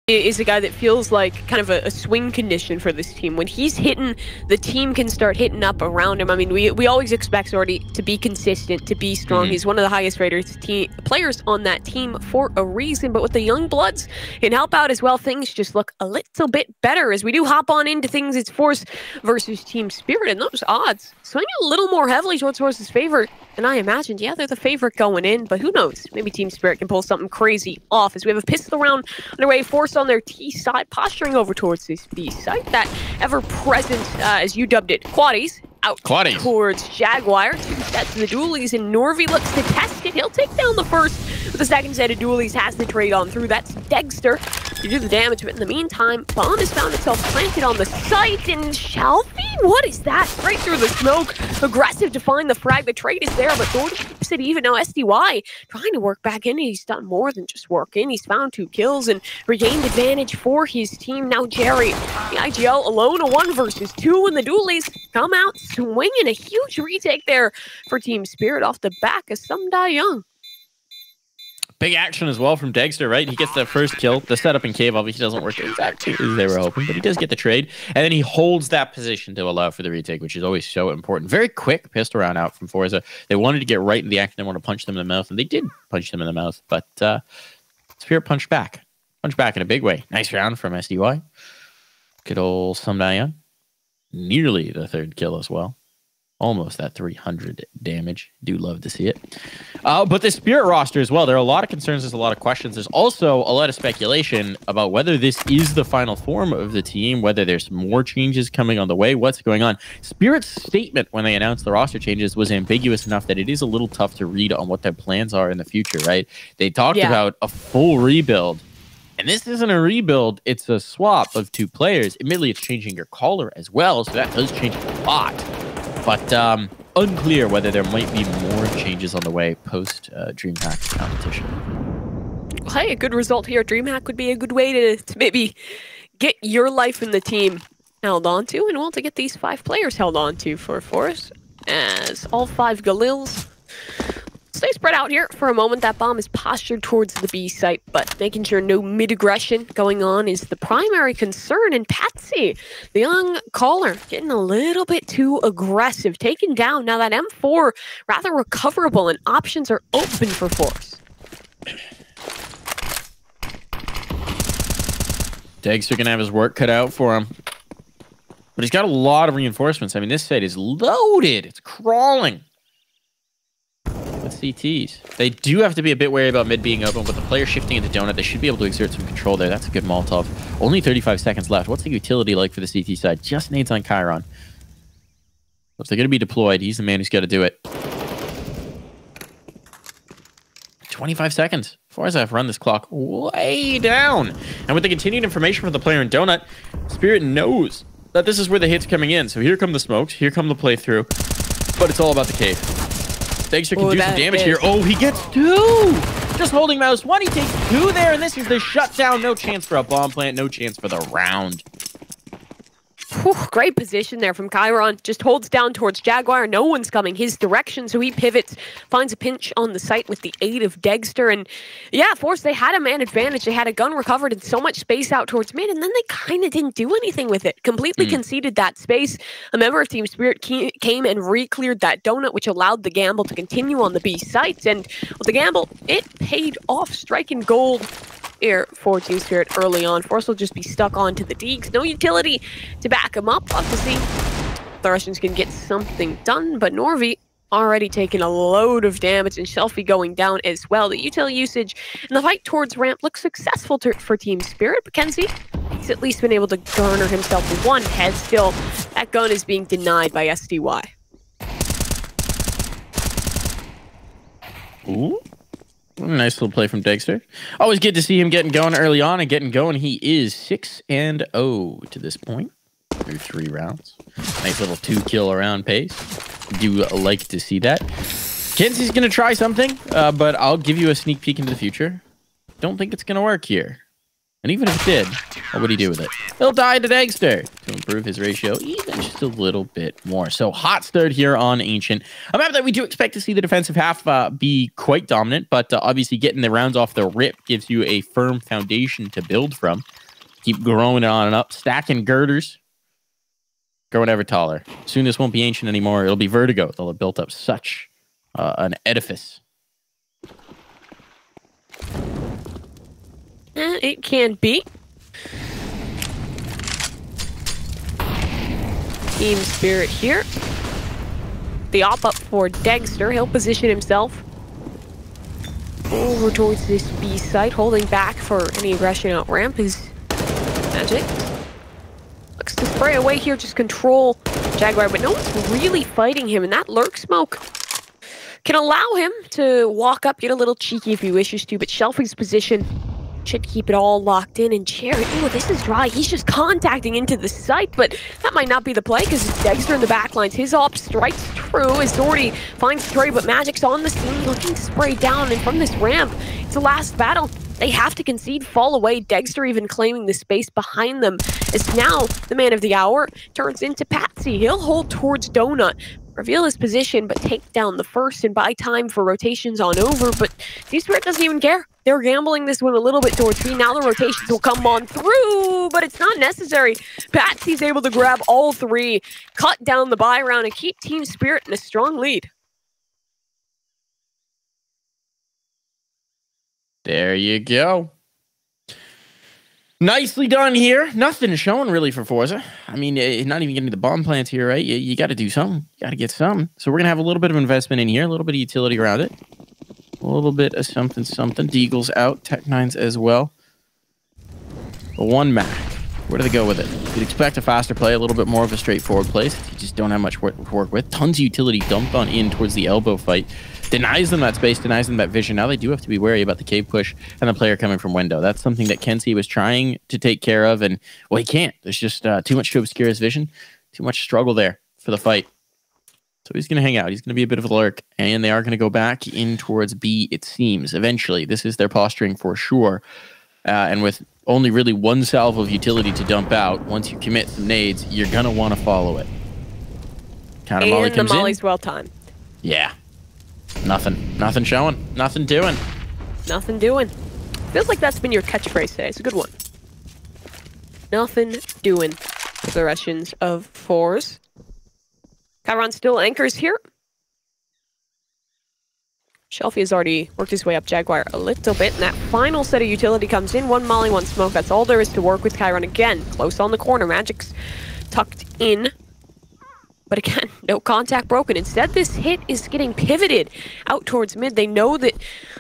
is a guy that feels like kind of a swing condition for this team. When he's hitting, the team can start hitting up around him. I mean, we always expect Zordy to be consistent, to be strong. He's one of the highest rated players on that team for a reason. But with the young bloods and help out as well, things just look a little bit better. As we do hop on into things, it's forZe versus Team Spirit. And those odds swinging a little more heavily towards forZe's favor. And I imagined, yeah, they're the favorite going in, but who knows? Maybe Team Spirit can pull something crazy off as we have a pistol round underway. forZe on their T side, posturing over towards this B side. That ever-present, as you dubbed it, quaddies. Out towards Jaguar. 2 sets of the dualies, and Norvi looks to test it. He'll take down the first, but the second set of dualies has the trade on through. That's Degster to do the damage, but in the meantime, bomb has found itself planted on the site, and Shelby, what is that? Straight through the smoke. Aggressive to find the frag. The trade is there, but Zordy keeps it even. Now SDY trying to work back in. He's done more than just work in. He's found 2 kills and regained advantage for his team. Now Jerry, the IGL alone, a 1 versus 2, and the dualies come out swinging. A huge retake there for Team Spirit off the back of some die young. Big action as well from Degster, right? He gets that first kill. The setup in cave obviously doesn't work exactly as they were hoping, but he does get the trade. And then he holds that position to allow for the retake, which is always so important. Very quick pistol round out from forZe. They wanted to get right in the action. They want to punch them in the mouth, and they did punch them in the mouth. But Spirit punched back. Punched back in a big way. Nice round from SDY. Good old Sumdayan. Nearly the 3rd kill as well. Almost that 300 damage. Do love to see it. But the Spirit roster as well. There are a lot of concerns. There's a lot of questions. There's also a lot of speculation about whether this is the final form of the team, whether there's more changes coming on the way, what's going on. Spirit's statement when they announced the roster changes was ambiguous enough that it is a little tough to read on what their plans are in the future, right? They talked about a full rebuild. And this isn't a rebuild. It's a swap of 2 players. Admittedly, it's changing your caller as well, so that does change a lot. But unclear whether there might be more changes on the way post DreamHack competition. Hey, a good result here at DreamHack would be a good way to maybe get your life in the team held on to, and well, to get these 5 players held on to for forZe, as all 5 Galils stay spread out here for a moment. That bomb is postured towards the B site, but making sure no mid-aggression going on is the primary concern. And Patsy, the young caller, getting a little bit too aggressive, taken down. Now that M4 rather recoverable, and options are open for forZe. Degster gonna have his work cut out for him, but he's got a lot of reinforcements. I mean, this site is loaded. It's crawling with CTs. They do have to be a bit wary about mid being open, but the player shifting into donut, they should be able to exert some control there. That's a good Molotov. Only 35 seconds left. What's the utility like for the CT side? Just nades on Chiron. If they're going to be deployed, he's the man who's got to do it. 25 seconds. forZe have run this clock way down. And with the continued information from the player in donut, Spirit knows that this is where the hit's coming in. So here come the smokes. Here come the playthrough. But it's all about the cave. Degster can do some damage here. Oh, he gets 2! Just holding mouse 1, he takes 2 there, and this is the shutdown. No chance for a bomb plant, no chance for the round. Whew, great position there from Chiron. Just holds down towards Jaguar. No one's coming his direction, so he pivots, finds a pinch on the site with the aid of Degster. And yeah, forZe, they had a man advantage. They had a gun recovered and so much space out towards mid, and then they kind of didn't do anything with it. Completely conceded that space. A member of Team Spirit came and re-cleared that donut, which allowed the gamble to continue on the B sites. And with the gamble, it paid off, striking gold here for Team Spirit early on. forZe will just be stuck onto the Deeks. No utility to back him up. Love to see the Russians can get something done, but Norvi already taking a load of damage, and Shelfie going down as well. The utility usage and the fight towards ramp looks successful for Team Spirit. But Kenzie, he's at least been able to garner himself 1 head. Still, that gun is being denied by SDY. Ooh. Nice little play from Degster. Always good to see him getting going early on and getting going. He is 6-0 to this point through 3 rounds. Nice little 2-kill around pace. Do like to see that. Kenzie's going to try something, but I'll give you a sneak peek into the future. Don't think it's going to work here. And even if it did, what would he do with it? He'll die to Degster to improve his ratio even just a little bit more. So hot start here on Ancient. A map that we do expect to see the defensive half be quite dominant, but obviously getting the rounds off the rip gives you a firm foundation to build from. Keep growing it on and up, stacking girders, growing ever taller. Soon this won't be Ancient anymore. It'll be Vertigo. They'll have built up such an edifice. It can be. Team Spirit here. The op up for Dexter. He'll position himself over towards this B site, holding back for any aggression out ramp is Magic. Looks to spray away here, just control Jaguar, but no one's really fighting him, and that lurk smoke can allow him to walk up, get a little cheeky if he wishes to, but Shelfie's position should keep it all locked in. And Cherry, ooh, this is dry. He's just contacting into the site, but that might not be the play because Dexter in the backlines. His op strikes true as Zordy finds Trey, but Magic's on the scene looking to spray down. And from this ramp, it's the last battle. They have to concede, fall away. Dexter even claiming the space behind them as now the man of the hour turns into Patsy. He'll hold towards Donut, reveal his position, but take down the first and buy time for rotations on over. But Team Spirit doesn't even care. They're gambling this one a little bit towards B. Now the rotations will come on through, but it's not necessary. Patsy's able to grab all three, cut down the buy round, and keep Team Spirit in a strong lead. There you go. Nicely done here. Nothing showing really for forZe. I mean, not even getting the bomb plants here, right? You got to do something. You got to get something. So we're going to have a little bit of investment in here, a little bit of utility around it. A little bit of something, something. Deagle's out. Tech9's as well. But one Mac. Where do they go with it? You'd expect a faster play, a little bit more of a straightforward play. You just don't have much work to work with. Tons of utility dumped on in towards the elbow fight. Denies them that space, denies them that vision. Now they do have to be wary about the cave push and the player coming from window. That's something that Kenzie was trying to take care of, and, well, he can't. There's just too much to obscure his vision. Too much struggle there for the fight. So he's going to hang out. He's going to be a bit of a lurk, and they are going to go back in towards B, it seems. Eventually, this is their posturing for sure. And with only really one salvo of utility to dump out, once you commit some nades, you're going to want to follow it. Counter Molly comes in. And the Molly's well timed. Yeah. Nothing showing. Nothing doing. Nothing doing. Feels like that's been your catchphrase today. It's a good one. Nothing doing for the Russians of forZe. Chiron still anchors here. Shelfie has already worked his way up Jaguar a little bit, and that final set of utility comes in. One Molly, one smoke. That's all there is to work with. Chiron again, close on the corner. Magic's tucked in. But again, no contact broken. Instead, this hit is getting pivoted out towards mid. They know that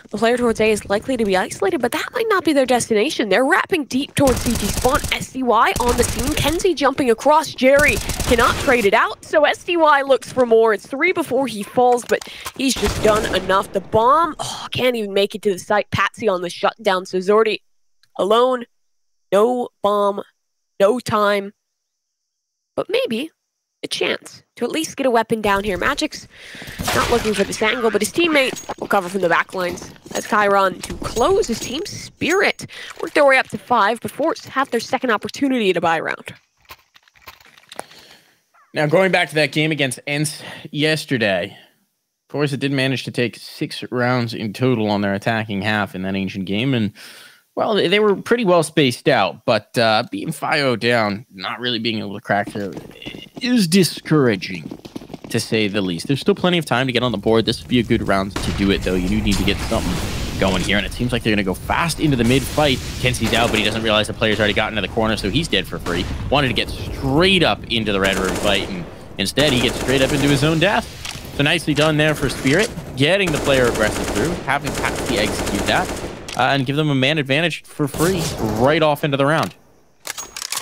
the player towards A is likely to be isolated, but that might not be their destination. They're wrapping deep towards CT spawn. SDY on the scene. Kenzie jumping across. Jerry cannot trade it out, so SDY looks for more. It's 3 before he falls, but he's just done enough. The bomb, can't even make it to the site. Patsy on the shutdown, so Zordy alone. No bomb, no time, but maybe a chance to at least get a weapon down here. Magic's not looking for this angle, but his teammate will cover from the backlines as Chiron to close his Team Spirit. Work their way up to 5 before it's have their second opportunity to buy round. Now, going back to that game against ENCE yesterday, forZe did manage to take 6 rounds in total on their attacking half in that Ancient game, and well, they were pretty well spaced out, but being 5-0 down, not really being able to crack through, is discouraging, to say the least. There's still plenty of time to get on the board. This would be a good round to do it, though. You do need to get something going here, and it seems like they're going to go fast into the mid-fight. Kenzie's out, but he doesn't realize the player's already gotten to the corner, so he's dead for free. Wanted to get straight up into the red room fight, and instead he gets straight up into his own death. So nicely done there for Spirit, getting the player aggressive through, having Patsy execute that. And give them a man advantage for free right off into the round.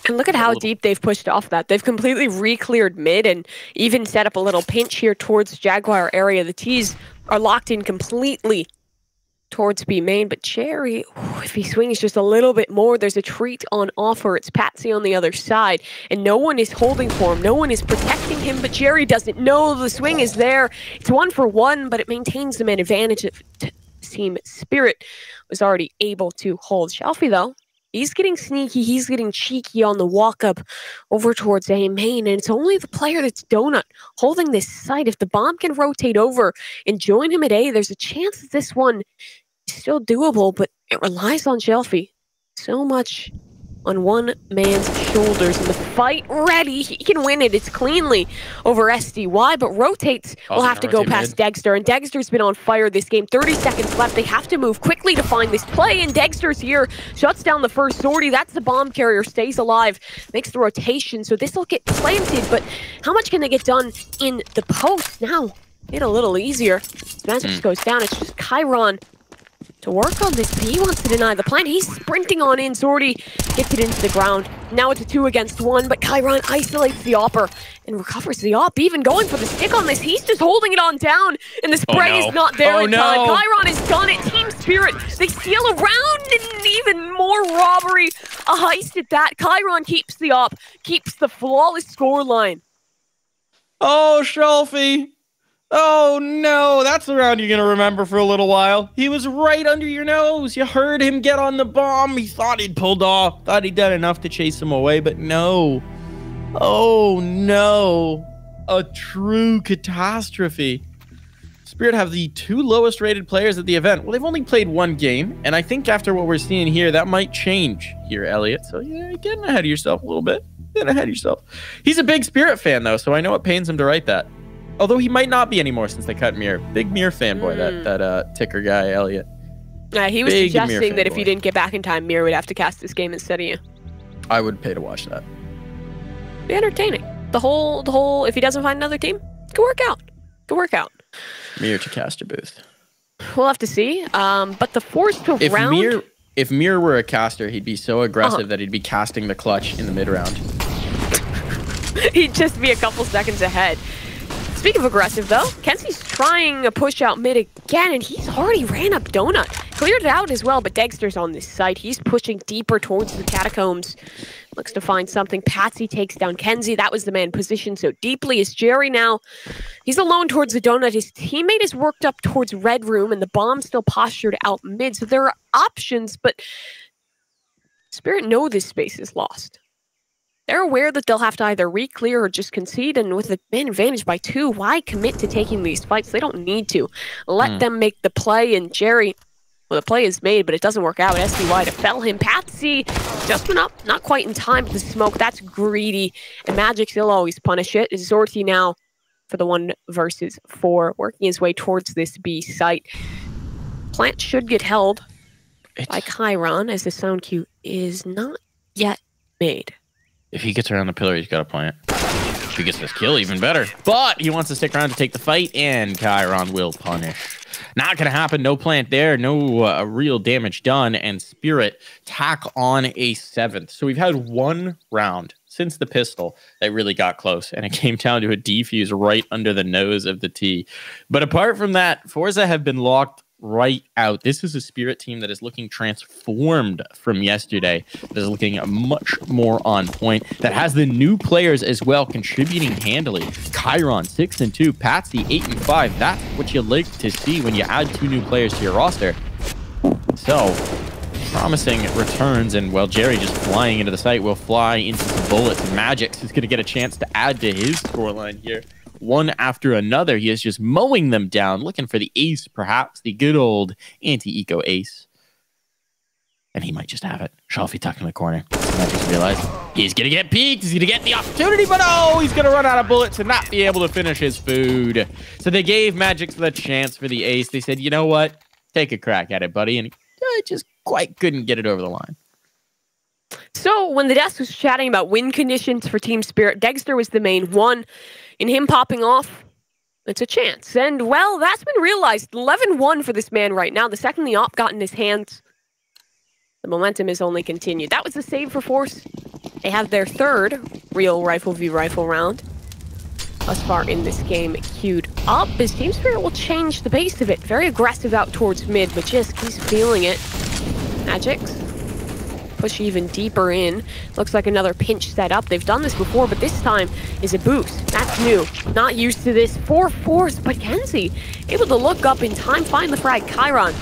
And look at how deep they've pushed off that. They've completely re-cleared mid and even set up a little pinch here towards Jaguar area. The T's are locked in completely towards B main, but Cherry, if he swings just a little bit more, there's a treat on offer. It's Patsy on the other side, and no one is holding for him. No one is protecting him, but Cherry doesn't know the swing is there. It's 1 for 1, but it maintains the man advantage of Team Spirit was already able to hold. Shelfie, though, He's getting sneaky. He's getting cheeky on the walk up over towards A main. And it's only the player that's Donut holding this site. If the bomb can rotate over and join him at A, there's a chance that this one is still doable, but it relies on Shelfie so much on one man's shoulders. And the fight ready. He can win it. It's cleanly over SDY, but rotates will have to go past Dexter. And Dexter's been on fire this game. 30 seconds left. They have to move quickly to find this play. And Dexter's here. Shuts down the first sortie. That's the bomb carrier. Stays alive. Makes the rotation. So this will get planted. But how much can they get done in the post? Now, get a little easier. Magic goes down. It's just Chiron to work on this. He wants to deny the plant. He's sprinting on in. Sortie gets it into the ground. Now it's a 2 against 1, but Chiron isolates the Opper and recovers the Op. Even going for the stick on this. He's just holding it on down, and the spray is not there in time. Chiron has done it. Team Spirit, they steal around, and even more robbery. A heist at that. Chiron keeps the Op, keeps the flawless scoreline. Oh, Shelfie. Oh no, that's the round you're going to remember for a little while. He was right under your nose. You heard him get on the bomb. He thought he'd pulled off, thought he'd done enough to chase him away, but no. Oh no, a true catastrophe. Spirit have the 2 lowest rated players at the event. Well, they've only played 1 game, and I think after what we're seeing here, that might change here, Elliot. So yeah, you're getting ahead of yourself a little bit. Getting ahead of yourself. He's a big Spirit fan, though, so I know it pains him to write that. Although he might not be anymore since they cut Mir. Big Mir fanboy, that ticker guy, Elliot. He was suggesting that if you didn't get back in time, Mir would have to cast this game instead of you. I would pay to watch that. Be entertaining. The whole, if he doesn't find another team, could work out. Could work out. Mir to caster booth. We'll have to see. But the forced round... If Mir were a caster, he'd be so aggressive that he'd be casting the clutch in the mid-round. He'd just be a couple seconds ahead. Speaking of aggressive, though, Kenzie's trying a push out mid again, and he's already ran up Donut. Cleared it out as well, but Dexter's on this site. He's pushing deeper towards the catacombs. Looks to find something. Patsy takes down Kenzie. That was the man positioned so deeply. Is Jerry now? He's alone towards the Donut. His teammate is worked up towards Red Room, and the bomb's still postured out mid. So there are options, but Spirit know this space is lost. They're aware that they'll have to either re-clear or just concede, and with the man advantage by 2, why commit to taking these fights? They don't need to. Let them make the play, and Jerry, well, the play is made, but it doesn't work out. SDY to fell him. Patsy just went up, not quite in time for the smoke. That's greedy, and Magic still always punish it. It's Zorti now for the 1 versus 4, working his way towards this B site. Plant should get held by Chiron, as the sound cue is not yet made. If he gets around the pillar, he's got a plant. If he gets this kill, even better. But he wants to stick around to take the fight, and Chiron will punish. Not going to happen. No plant there. No real damage done. And Spirit tack on a 7th. So we've had 1 round since the pistol that really got close, and it came down to a defuse right under the nose of the T. But apart from that, forZe have been locked right out. This is a Spirit team that is looking transformed from yesterday, that is looking much more on point, that has the new players as well contributing handily. Chiron 6-2, Patsy 8-5. That's what you like to see when you add 2 new players to your roster. So promising returns, and well, Jerry just flying into the site will fly into some bullets, and Magix is going to get a chance to add to his scoreline here. One after another, he is just mowing them down, looking for the ace, perhaps the good old anti-eco ace. And he might just have it. Shelfie tucked in the corner. Magix realized he's going to get peeked. He's going to get the opportunity, but oh, he's going to run out of bullets and not be able to finish his food. So they gave Magix the chance for the ace. They said, you know what? Take a crack at it, buddy. And he just quite couldn't get it over the line. So when the desk was chatting about win conditions for Team Spirit, Dexter was the main one. In him popping off, it's a chance. And, well, that's been realized. 11-1 for this man right now. The second the op got in his hands, the momentum has only continued. That was the save for forZe. They have their 3rd real rifle v rifle round thus far in this game queued up, as Team Spirit will change the pace of it. Very aggressive out towards mid, but just he's feeling it. Magix push even deeper in. Looks like another pinch set up. They've done this before, but this time is a boost. That's new. Not used to this. 4 force, but Kenzie able to look up in time, find the frag. Chiron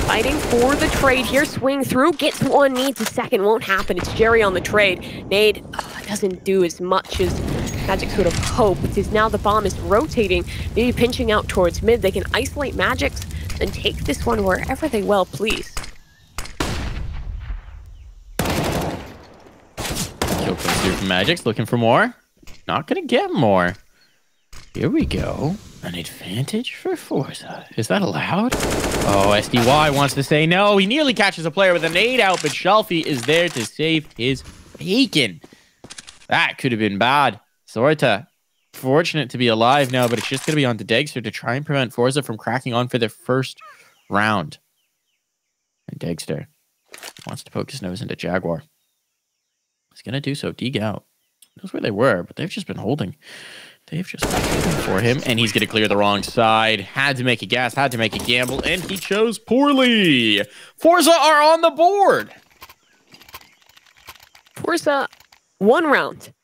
Fighting for the trade here. Swing through. Gets one. Needs a second. Won't happen. It's Jerry on the trade. Nade doesn't do as much as Magix would have hoped. Because now the bomb is rotating. Maybe pinching out towards mid. They can isolate Magix and take this one wherever they well please. Kill comes through from Magix. Looking for more. Not going to get more. Here we go. An advantage for forZe. Is that allowed? Oh, SDY wants to say no. He nearly catches a player with a nade out, but Shelfie is there to save his bacon. That could have been bad. Sorta. Fortunate to be alive now, but it's just going to be on to Degster to try and prevent forZe from cracking on for their first round. And Degster wants to poke his nose into Jaguar. He's going to do so. Dig out. Knows where they were, but they've just been holding. They've just been holding for him, and he's going to clear the wrong side. Had to make a guess, had to make a gamble, and he chose poorly. forZe are on the board. forZe, one round.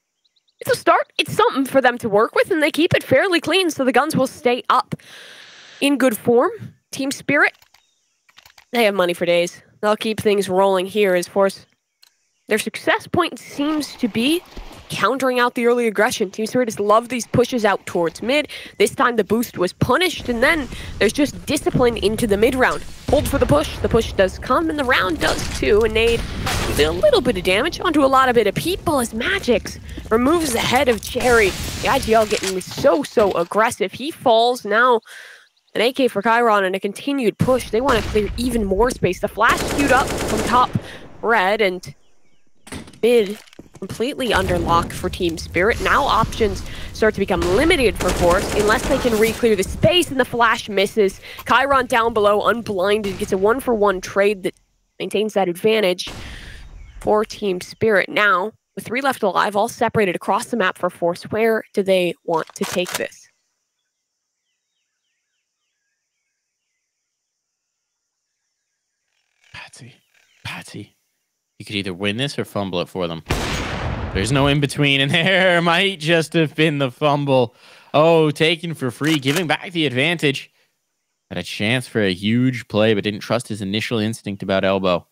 It's a start. It's something for them to work with, and they keep it fairly clean, so the guns will stay up in good form. Team Spirit, they have money for days. They'll keep things rolling here as forZe. Their success point seems to be countering out the early aggression. Team Spirit has loved these pushes out towards mid. This time the boost was punished, and then there's just discipline into the mid round. Hold for the push. The push does come, and the round does too. And Nade did a little bit of damage onto a lot of bit of people as Magix removes the head of Cherry. The IGL getting so aggressive. He falls now. An AK for Chiron and a continued push. They want to clear even more space. The flash queued up from top red, and mid completely under lock for Team Spirit. Now options start to become limited for forZe unless they can re-clear the space, and the flash misses. Chiron down below, unblinded, gets a 1-for-1 trade that maintains that advantage for Team Spirit. Now, with 3 left alive, all separated across the map for forZe, where do they want to take this? Patsy. You could either win this or fumble it for them. There's no in-between, and there might just have been the fumble. Oh, taken for free, giving back the advantage. Had a chance for a huge play, but didn't trust his initial instinct about elbow.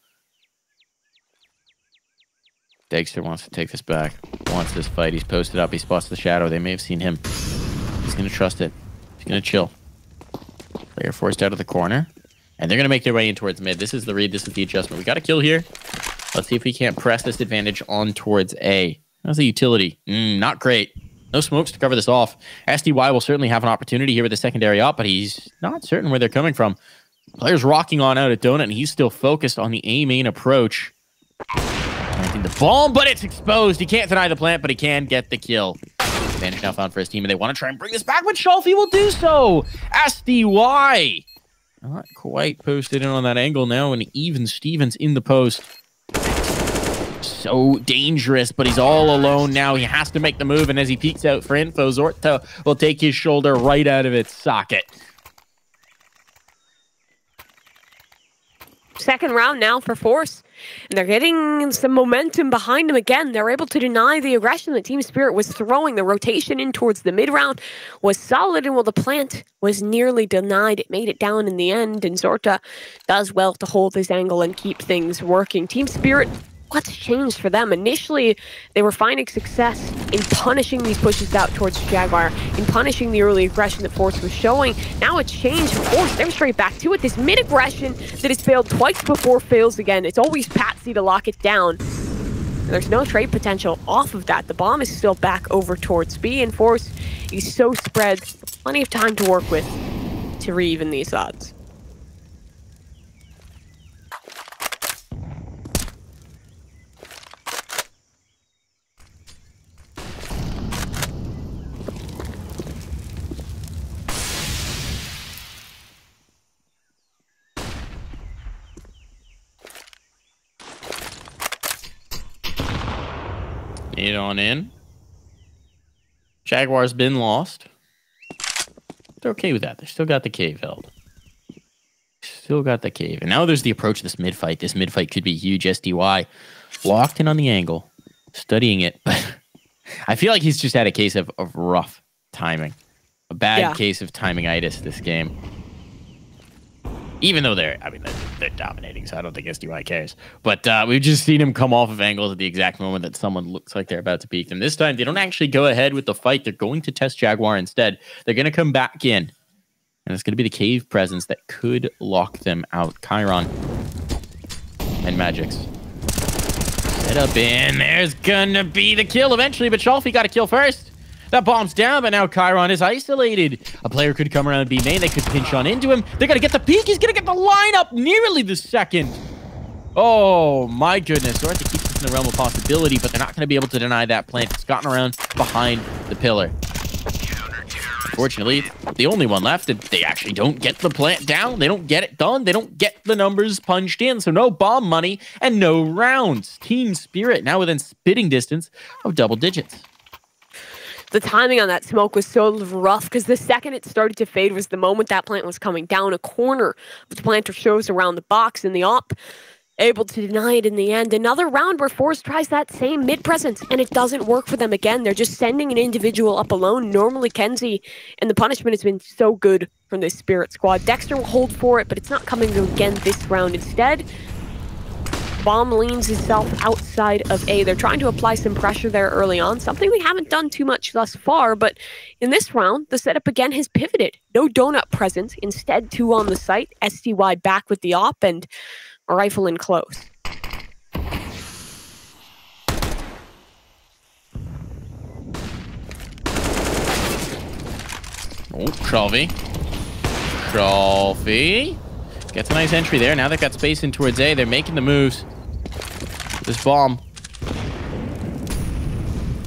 Degster wants to take this back. Wants this fight. He's posted up. He spots the shadow. They may have seen him. He's going to trust it. He's going to chill. Player forced out of the corner. And they're going to make their way in towards mid. This is the read. This is the adjustment. We got a kill here. Let's see if we can't press this advantage on towards A. How's the utility? Not great. No smokes to cover this off. SDY will certainly have an opportunity here with the secondary up, but he's not certain where they're coming from. Player's rocking on out at Donut, and he's still focused on the A main approach. Planting the bomb, but it's exposed. He can't deny the plant, but he can get the kill. Advantage now found for his team, and they want to try and bring this back, but Shelfie will do so. SDY. Not quite posted in on that angle now, and even Stevens in the post. So dangerous, but he's all alone now. He has to make the move, and as he peeks out for info, Zorta will take his shoulder right out of its socket. Second round now for forZe, and they're getting some momentum behind them again. They're able to deny the aggression that Team Spirit was throwing. The rotation in towards the mid round was solid, and while the plant was nearly denied, it made it down in the end, and Zorta does well to hold this angle and keep things working. Team Spirit, what's changed for them? Initially, they were finding success in punishing these pushes out towards Jaguar, in punishing the early aggression that forZe was showing. Now it's changed. forZe, they're straight back to it. This mid-aggression that has failed twice before fails again. It's always Patsy to lock it down. And there's no trade potential off of that. The bomb is still back over towards B, and forZe is so spread. Plenty of time to work with to re-even these odds. Need on in. Jaguar's been lost. They're okay with that. They still got the cave held. Still got the cave. And now there's the approach of this mid-fight. This mid-fight could be huge. SDY locked in on the angle, studying it. But I feel like he's just had a case of rough timing. A bad case of timing-itis this game. Even though they're dominating, so I don't think SDY cares. But we've just seen him come off of angles at the exact moment that someone looks like they're about to peek them. This time, they don't actually go ahead with the fight. They're going to test Jaguar instead. They're going to come back in. And it's going to be the cave presence that could lock them out. Chiron and Magix. Set up in. There's going to be the kill eventually, but Shalfie got a kill first. That bomb's down, but now Chiron is isolated. A player could come around B main. They could pinch on into him. They're going to get the peek. He's going to get the lineup nearly the second. Oh, my goodness. Sorry to keep this in the realm of possibility, but they're not going to be able to deny that plant. It's gotten around behind the pillar. Unfortunately, the only one left, and they actually don't get the plant down. They don't get it done. They don't get the numbers punched in, so no bomb money and no rounds. Team Spirit now within spitting distance of double digits. The timing on that smoke was so rough because the second it started to fade was the moment that plant was coming down. A corner of the planter shows around the box, and the op able to deny it in the end. Another round where forZe tries that same mid presence, and it doesn't work for them again. They're just sending an individual up alone, normally Kenzie, and the punishment has been so good from this Spirit squad. Dexter will hold for it, but it's not coming again this round. Instead, Bomb leans itself outside of A. They're trying to apply some pressure there early on, something they haven't done too much thus far, but in this round, the setup again has pivoted. No donut presence, instead 2 on the site, SDY back with the op, and a rifle in close. Oh, Shalfie. Shalfie gets a nice entry there. Now they've got space in towards A. They're making the moves. This bomb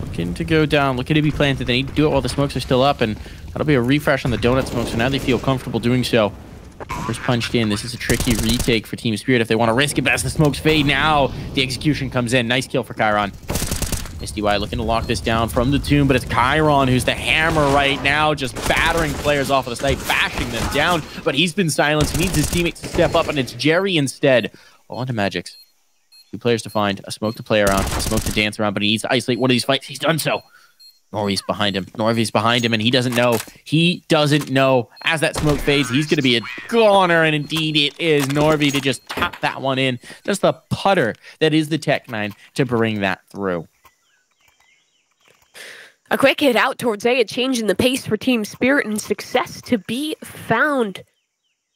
looking to go down. Looking to be planted. They need to do it while the smokes are still up, and that'll be a refresh on the donut smoke, so now they feel comfortable doing so. First punched in. This is a tricky retake for Team Spirit if they want to risk it, but as the smokes fade now, the execution comes in. Nice kill for Chiron. SDY looking to lock this down from the tomb, but it's Chiron who's the hammer right now, just battering players off of the site, bashing them down, but he's been silenced. He needs his teammates to step up, and it's Jerry instead. On to Magix. 2 players to find, a smoke to play around, a smoke to dance around, but he needs to isolate one of these fights. He's done so. Norvy's behind him. Norvy's behind him, and he doesn't know. He doesn't know. As that smoke fades, he's going to be a goner, and indeed it is Norvy to just tap that one in. Just the putter that is the Tech-9 to bring that through. A quick hit out towards A, a change in the pace for Team Spirit, and success to be found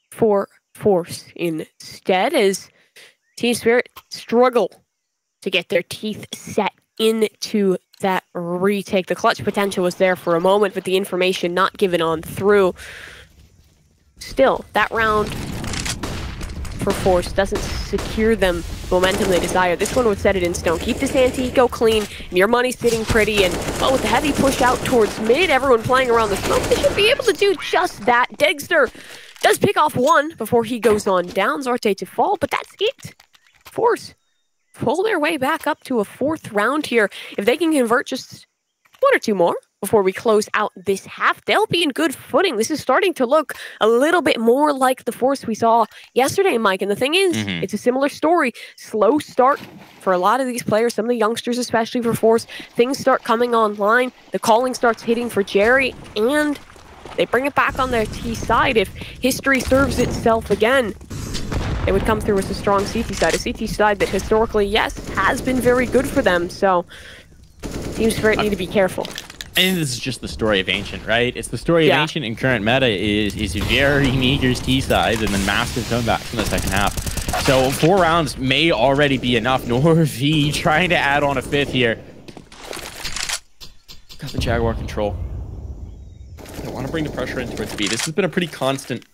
for forZe instead, as Team Spirit struggle to get their teeth set into that retake. The clutch potential was there for a moment, but the information not given on through. Still, that round for forZe doesn't secure them momentum they desire. This one would set it in stone. Keep this anti-eco clean, and your money's sitting pretty, and well, with the heavy push out towards mid, everyone playing around the smoke, they should be able to do just that. Dexter does pick off one before he goes on down. Zarte to fall, but that's it. forZe pull their way back up to a 4th round here. If they can convert just 1 or 2 more before we close out this half, they'll be in good footing. This is starting to look a little bit more like the forZe we saw yesterday, Mike. And the thing is, it's a similar story. Slow start for a lot of these players, some of the youngsters, especially for forZe. Things start coming online. The calling starts hitting for Jerry, and they bring it back on their T side. If history serves itself again, it would come through as a strong CT side. A CT side that historically, yes, has been very good for them. So Team Spirit need to be careful. And this is just the story of Ancient, right? It's the story of Ancient in current meta is very meager T sides and then massive comebacks in the second half. So 4 rounds may already be enough. Norvy trying to add on a 5th here. Got the Jaguar control. I want to bring the pressure in towards B. This has been a pretty constant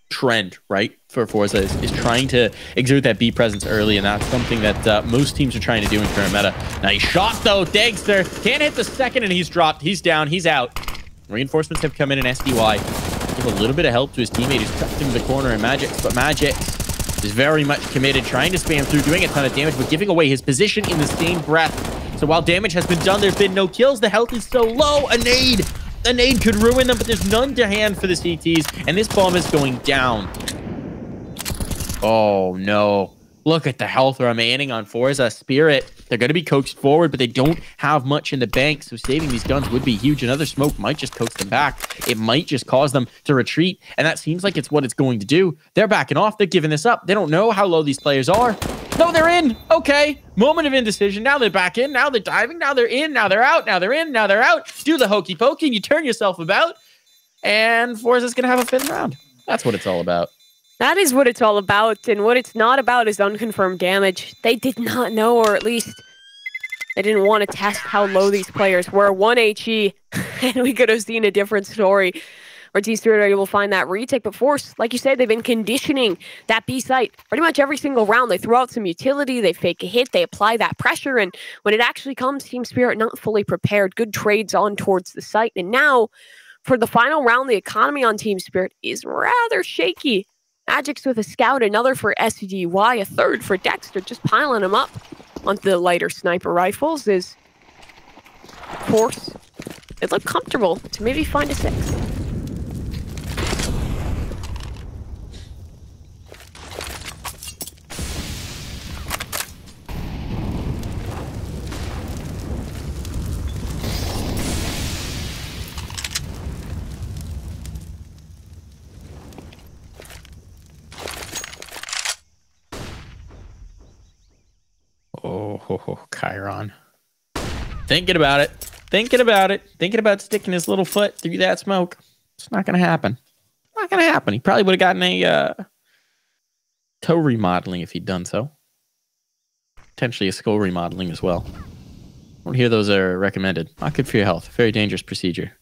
trend, right, for forZe is trying to exert that B presence early, and that's something that most teams are trying to do in current meta. Nice shot, though. Dagster can't hit the second, and he's dropped. He's down. He's out. Reinforcements have come in SDY. Give a little bit of help to his teammate who's tucked into the corner in Magix, but Magix is very much committed, trying to spam through, doing a ton of damage, but giving away his position in the same breath. So while damage has been done, there's been no kills. The health is so low. A nade! A nade could ruin them, but there's none to hand for the CTs, and this bomb is going down. Oh, no. Look at the health remaining on forZe Spirit. They're going to be coaxed forward, but they don't have much in the bank, so saving these guns would be huge. Another smoke might just coax them back. It might just cause them to retreat, and that seems like it's what it's going to do. They're backing off. They're giving this up. They don't know how low these players are. No, they're in. Okay. Moment of indecision. Now they're back in. Now they're diving. Now they're in. Now they're out. Now they're in. Now they're out. Do the hokey pokey, and you turn yourself about, and forZe is going to have a 5th round. That's what it's all about. That is what it's all about, and what it's not about is unconfirmed damage. They did not know, or at least they didn't want to test how low these players were. 1 HE, and we could have seen a different story where T-Spirit are able to find that retake. But forZe, like you said, they've been conditioning that B site pretty much every single round. They throw out some utility, they fake a hit, they apply that pressure, and when it actually comes, Team Spirit not fully prepared. Good trades on towards the site, and now for the final round, the economy on Team Spirit is rather shaky. Magic's with a scout, another for SGY, a third for Dexter, just piling them up onto the lighter sniper rifles. Is forZe, it looked comfortable to maybe find a 6. Oh, Chiron. Thinking about it. Thinking about it. Thinking about sticking his little foot through that smoke. It's not going to happen. Not going to happen. He probably would have gotten a toe remodeling if he'd done so. Potentially a skull remodeling as well. I don't hear those are recommended. Not good for your health. Very dangerous procedure.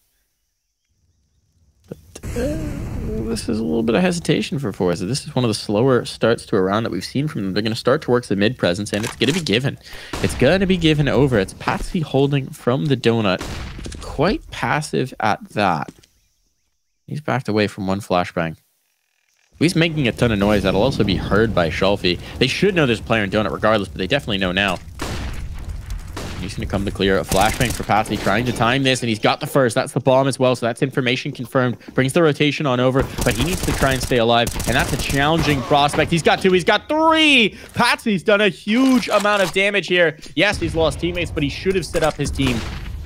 But this is a little bit of hesitation for forZe. This is one of the slower starts to a round that we've seen from them. They're going to start towards the mid presence, and it's going to be given. It's going to be given over. It's Patsy holding from the donut. Quite passive at that. He's backed away from one flashbang. He's making a ton of noise. That'll also be heard by Shelfie. They should know there's a player in donut regardless, but they definitely know now. He's going to come to clear a flashbang for Patsy, trying to time this, and he's got the first. That's the bomb as well, so that's information confirmed. Brings the rotation on over, but he needs to try and stay alive, and that's a challenging prospect. He's got 2, he's got 3! Patsy's done a huge amount of damage here. Yes, he's lost teammates, but he should have set up his team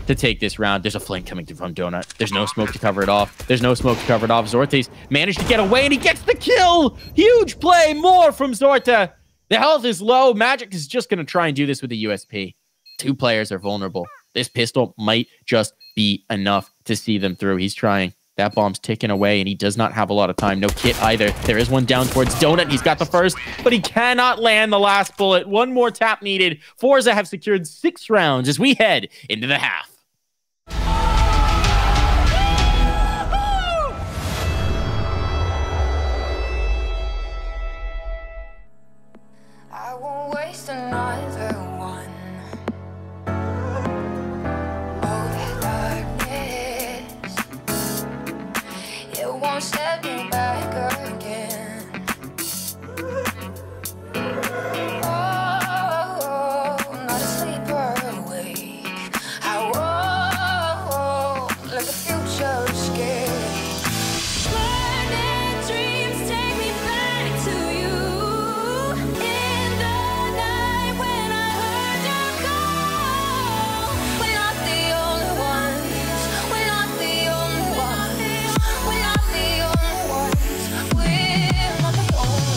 to take this round. There's a flank coming through from Donut. There's no smoke to cover it off. There's no smoke to cover it off. Zorte's managed to get away, and he gets the kill! Huge play, more from Zorta. The health is low. Magic is just going to try and do this with a USP. 2 players are vulnerable. This pistol might just be enough to see them through. He's trying. That bomb's ticking away, and he does not have a lot of time. No kit either. There is one down towards Donut. He's got the first, but he cannot land the last bullet. One more tap needed. forZe have secured 6 rounds as we head into the half. I won't waste another one. Won't set me back again. Oh, I'm not asleep or awake. I won't let the future escape. Blinded dreams take me back to you. In the night when I heard you call. We're not the only ones. We're not the only ones. We're not the only ones. We're not the only ones.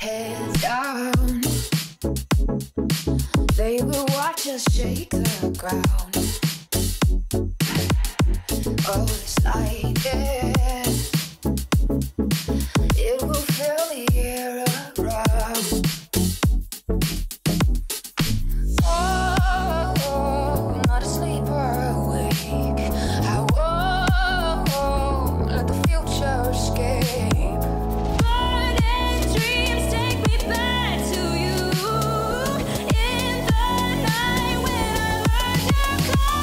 Head down, they will watch us shake the ground. Oh, it's like this. It will fill the air around. Oh, I'm not asleep or awake. I won't let the future escape. Burning dreams take me back to you. In the night when I heard you call.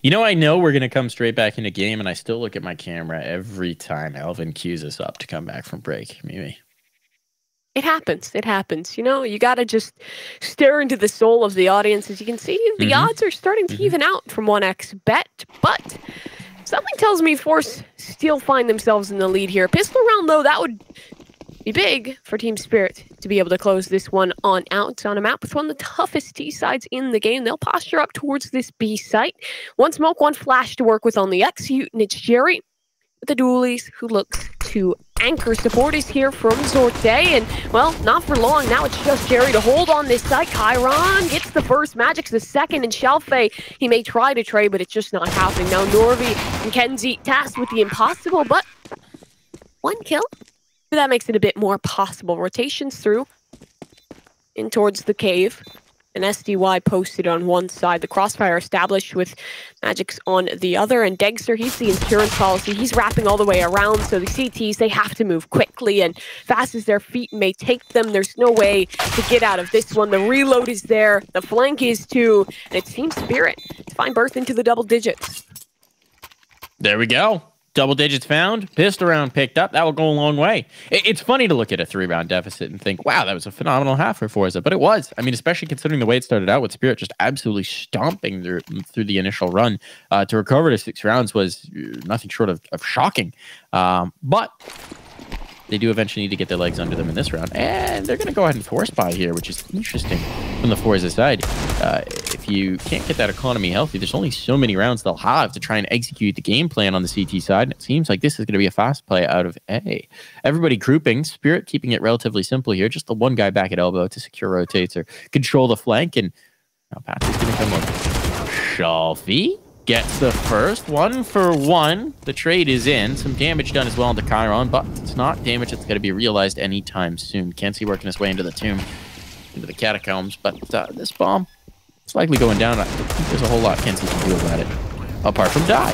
You know, I know we're going to come straight back into game, and I still look at my camera every time Alvin cues us up to come back from break. Maybe. It happens. It happens. You know, you got to just stare into the soul of the audience. As you can see, the odds are starting to even out from 1x bet, but something tells me forZe still find themselves in the lead here. Pistol round, though, that would be big for Team Spirit to be able to close this one on out on a map with one of the toughest T sides in the game. They'll posture up towards this B site. One smoke, one flash to work with on the execute, and it's Jerry with the dualies who looks to anchor. Support is here from forZe, and well, not for long. Now it's just Jerry to hold on this side. Chiron gets the first, Magic's the second, and Shelfe, he may try to trade, but it's just not happening. Now Norvi and Kenzie tasked with the impossible, but one kill. That makes it a bit more possible. Rotations through in towards the cave. And SDY posted on one side. The crossfire established with Magic's on the other. And Degster, he's the insurance policy. He's wrapping all the way around. So the CTs, they have to move quickly. And fast as their feet may take them, there's no way to get out of this one. The reload is there. The flank is too. And it's Team Spirit to find berth into the double digits. There we go. Double digits found, pistol round picked up. That will go a long way. It's funny to look at a 3-round deficit and think, wow, that was a phenomenal half for forZe. But it was. I mean, especially considering the way it started out with Spirit just absolutely stomping through the initial run. To recover to 6 rounds was nothing short of shocking. But they do eventually need to get their legs under them in this round. And they're going to go ahead and force buy here, which is interesting from the forZe side. If you can't get that economy healthy, there's only so many rounds they'll have to try and execute the game plan on the CT side. And it seems like this is going to be a fast play out of A. Everybody grouping, Spirit keeping it relatively simple here. Just the one guy back at elbow to secure rotates or control the flank. And now Patrick's going to come up. Shelfie gets the first 1 for 1. The trade is in. Some damage done as well into Chiron, but it's not damage that's going to be realized anytime soon. Kenzie working his way into the tomb, into the catacombs, but this bomb, it's likely going down. I don't think there's a whole lot Kenzie can do about it, apart from die.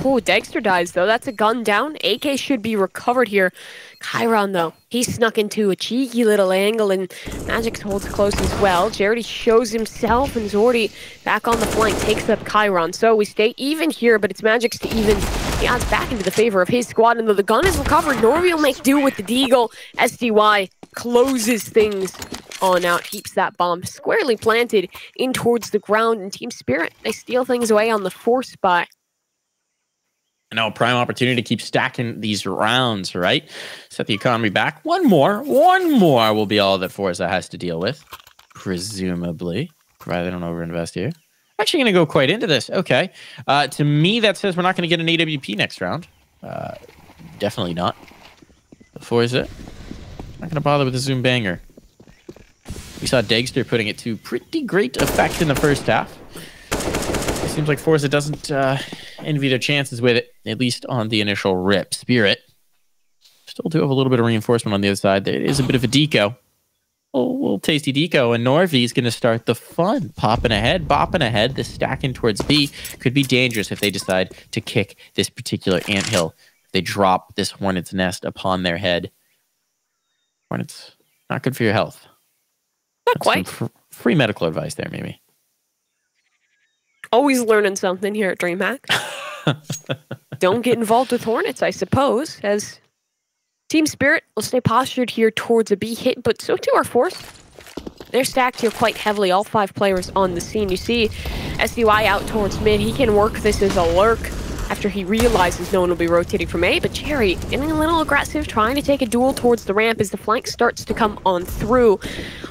Oh, Degster dies, though. That's a gun down. AK should be recovered here. Chiron, though, he snuck into a cheeky little angle, and Magic holds close as well. Charity shows himself, and Zordy back on the flank takes up Chiron. So we stay even here, but it's Magic's to even the odds back into the favor of his squad. And though the gun is recovered, Norby will make do with the Deagle. SDY closes things on out, keeps that bomb squarely planted in towards the ground. And Team Spirit, they steal things away on the force buy. Now a prime opportunity to keep stacking these rounds, right? Set the economy back. One more will be all that forZe has to deal with, presumably, provided they don't overinvest here. Actually going to go quite into this. Okay. To me, that says we're not going to get an AWP next round. Definitely not. forZe, not going to bother with the Zoom banger. We saw Degster putting it to pretty great effect in the first half. It seems like forZe doesn't envy their chances with it, at least on the initial rip. Spirit still do have a little bit of reinforcement on the other side. There is a bit of a deco. A little tasty deco, and Norvi is going to start the fun. Popping ahead, bopping ahead. The stacking towards B could be dangerous if they decide to kick this particular anthill. If they drop this hornet's nest upon their head. Hornets, not good for your health. Not quite. Some free medical advice there, maybe. Always learning something here at DreamHack. Don't get involved with Hornets, I suppose, as Team Spirit will stay postured here towards a B hit, but so too are forZe. They're stacked here quite heavily, all 5 players on the scene. You see SDY out towards mid. He can work this as a lurk after he realizes no one will be rotating from A, but Jerry getting a little aggressive, trying to take a duel towards the ramp as the flank starts to come on through.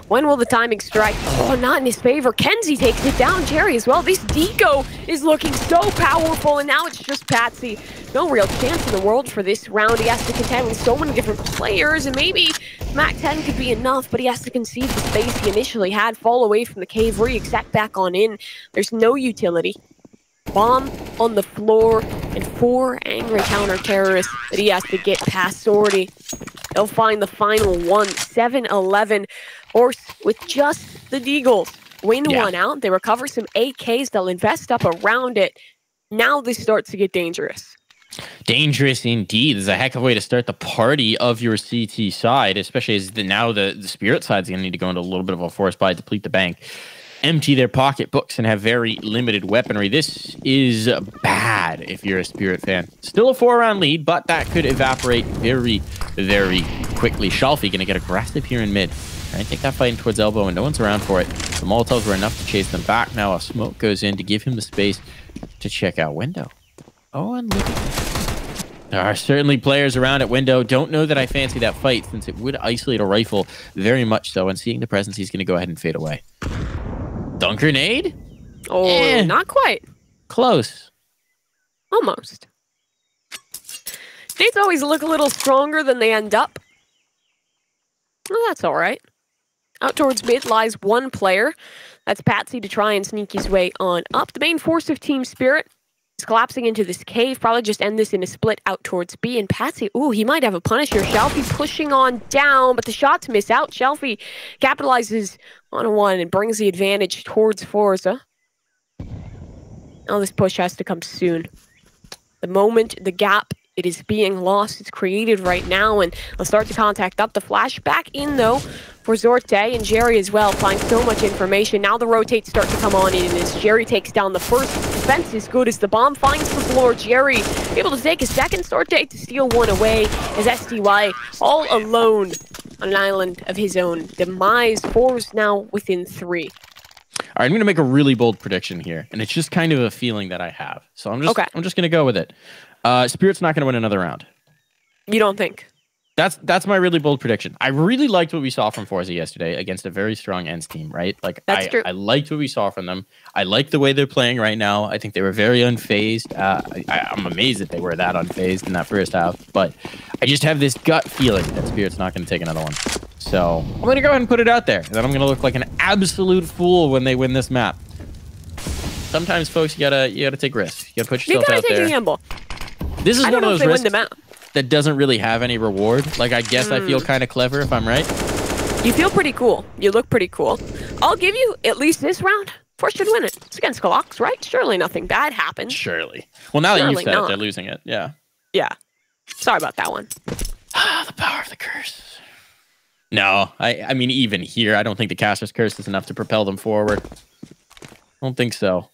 When will the timing strike? Oh, not in his favor. Kenzie takes it down. Jerry as well. This deco is looking so powerful, and now it's just Patsy. No real chance in the world for this round. He has to contend with so many different players, and maybe Mac 10 could be enough, but he has to concede the space he initially had, fall away from the cave, re-exact back on in. There's no utility. Bomb on the floor, and 4 angry counter-terrorists that he has to get past Sorty. They'll find the final one, 7-11. forZe with just the Deagles. Win one out. They recover some AKs. They'll invest up around it. Now this starts to get dangerous. Dangerous indeed. There's a heck of a way to start the party of your CT side, especially as now the Spirit side is going to need to go into a little bit of a force buy, deplete the bank. empty their pocketbooks and have very limited weaponry. This is bad if you're a Spirit fan. Still a 4-round lead, but that could evaporate very, very quickly. Shalfie going to get aggressive here in mid. I think that fighting towards elbow, and no one's around for it. The Molotovs were enough to chase them back. Now a smoke goes in to give him the space to check out window. Oh, and look at that. There are certainly players around at window. Don't know that I fancy that fight, since it would isolate a rifle very much so. And seeing the presence, he's going to go ahead and fade away. Dunk grenade? Oh, not quite. Close. Almost. Nades always look a little stronger than they end up. Well, that's all right. Out towards mid lies one player. That's Patsy to try and sneak his way on up. The main force of Team Spirit is collapsing into this cave. Probably just end this in a split out towards B. And Patsy, ooh, he might have a punish here. Shalfie pushing on down, but the shots miss out. Shalfie capitalizes on a one and brings the advantage towards forZe. Now this push has to come soon. The moment, the gap, it is being lost. It's created right now, and they'll start to contact up. The flash back in, though, for Zorte, and Jerry as well find so much information. Now the rotates start to come on in as Jerry takes down the first. Defense is good as the bomb finds the floor. Jerry able to take a second. Zorte to steal one away as STY all alone on an island of his own. Demise. forZe now within 3. All right, I'm going to make a really bold prediction here, and it's just kind of a feeling that I have. So I'm just going to go with it. Spirit's not going to win another round. You don't think? That's my really bold prediction. I really liked what we saw from forZe yesterday against a very strong ENCE team, right? Like That's true. I liked what we saw from them. I like the way they're playing right now. I think they were very unfazed. I'm amazed that they were that unfazed in that first half, but I just have this gut feeling that Spirit's not going to take another one. So I'm going to go ahead and put it out there. And then I'm going to look like an absolute fool when they win this map. Sometimes, folks, you gotta take risks. You gotta put yourself out there. You gotta take a gamble. This is I one don't of know those if they win the risks map. that doesn't really have any reward. Like, I guess I feel kind of clever if I'm right. You feel pretty cool. You look pretty cool. I'll give you at least this round. forZe should win it. It's against Clox, right? Surely nothing bad happens. Surely. Well, now that you've said not. it, they're losing it. Yeah. Yeah. Sorry about that one. Ah, the power of the curse. No, I mean, even here, I don't think the caster's curse is enough to propel them forward. I don't think so.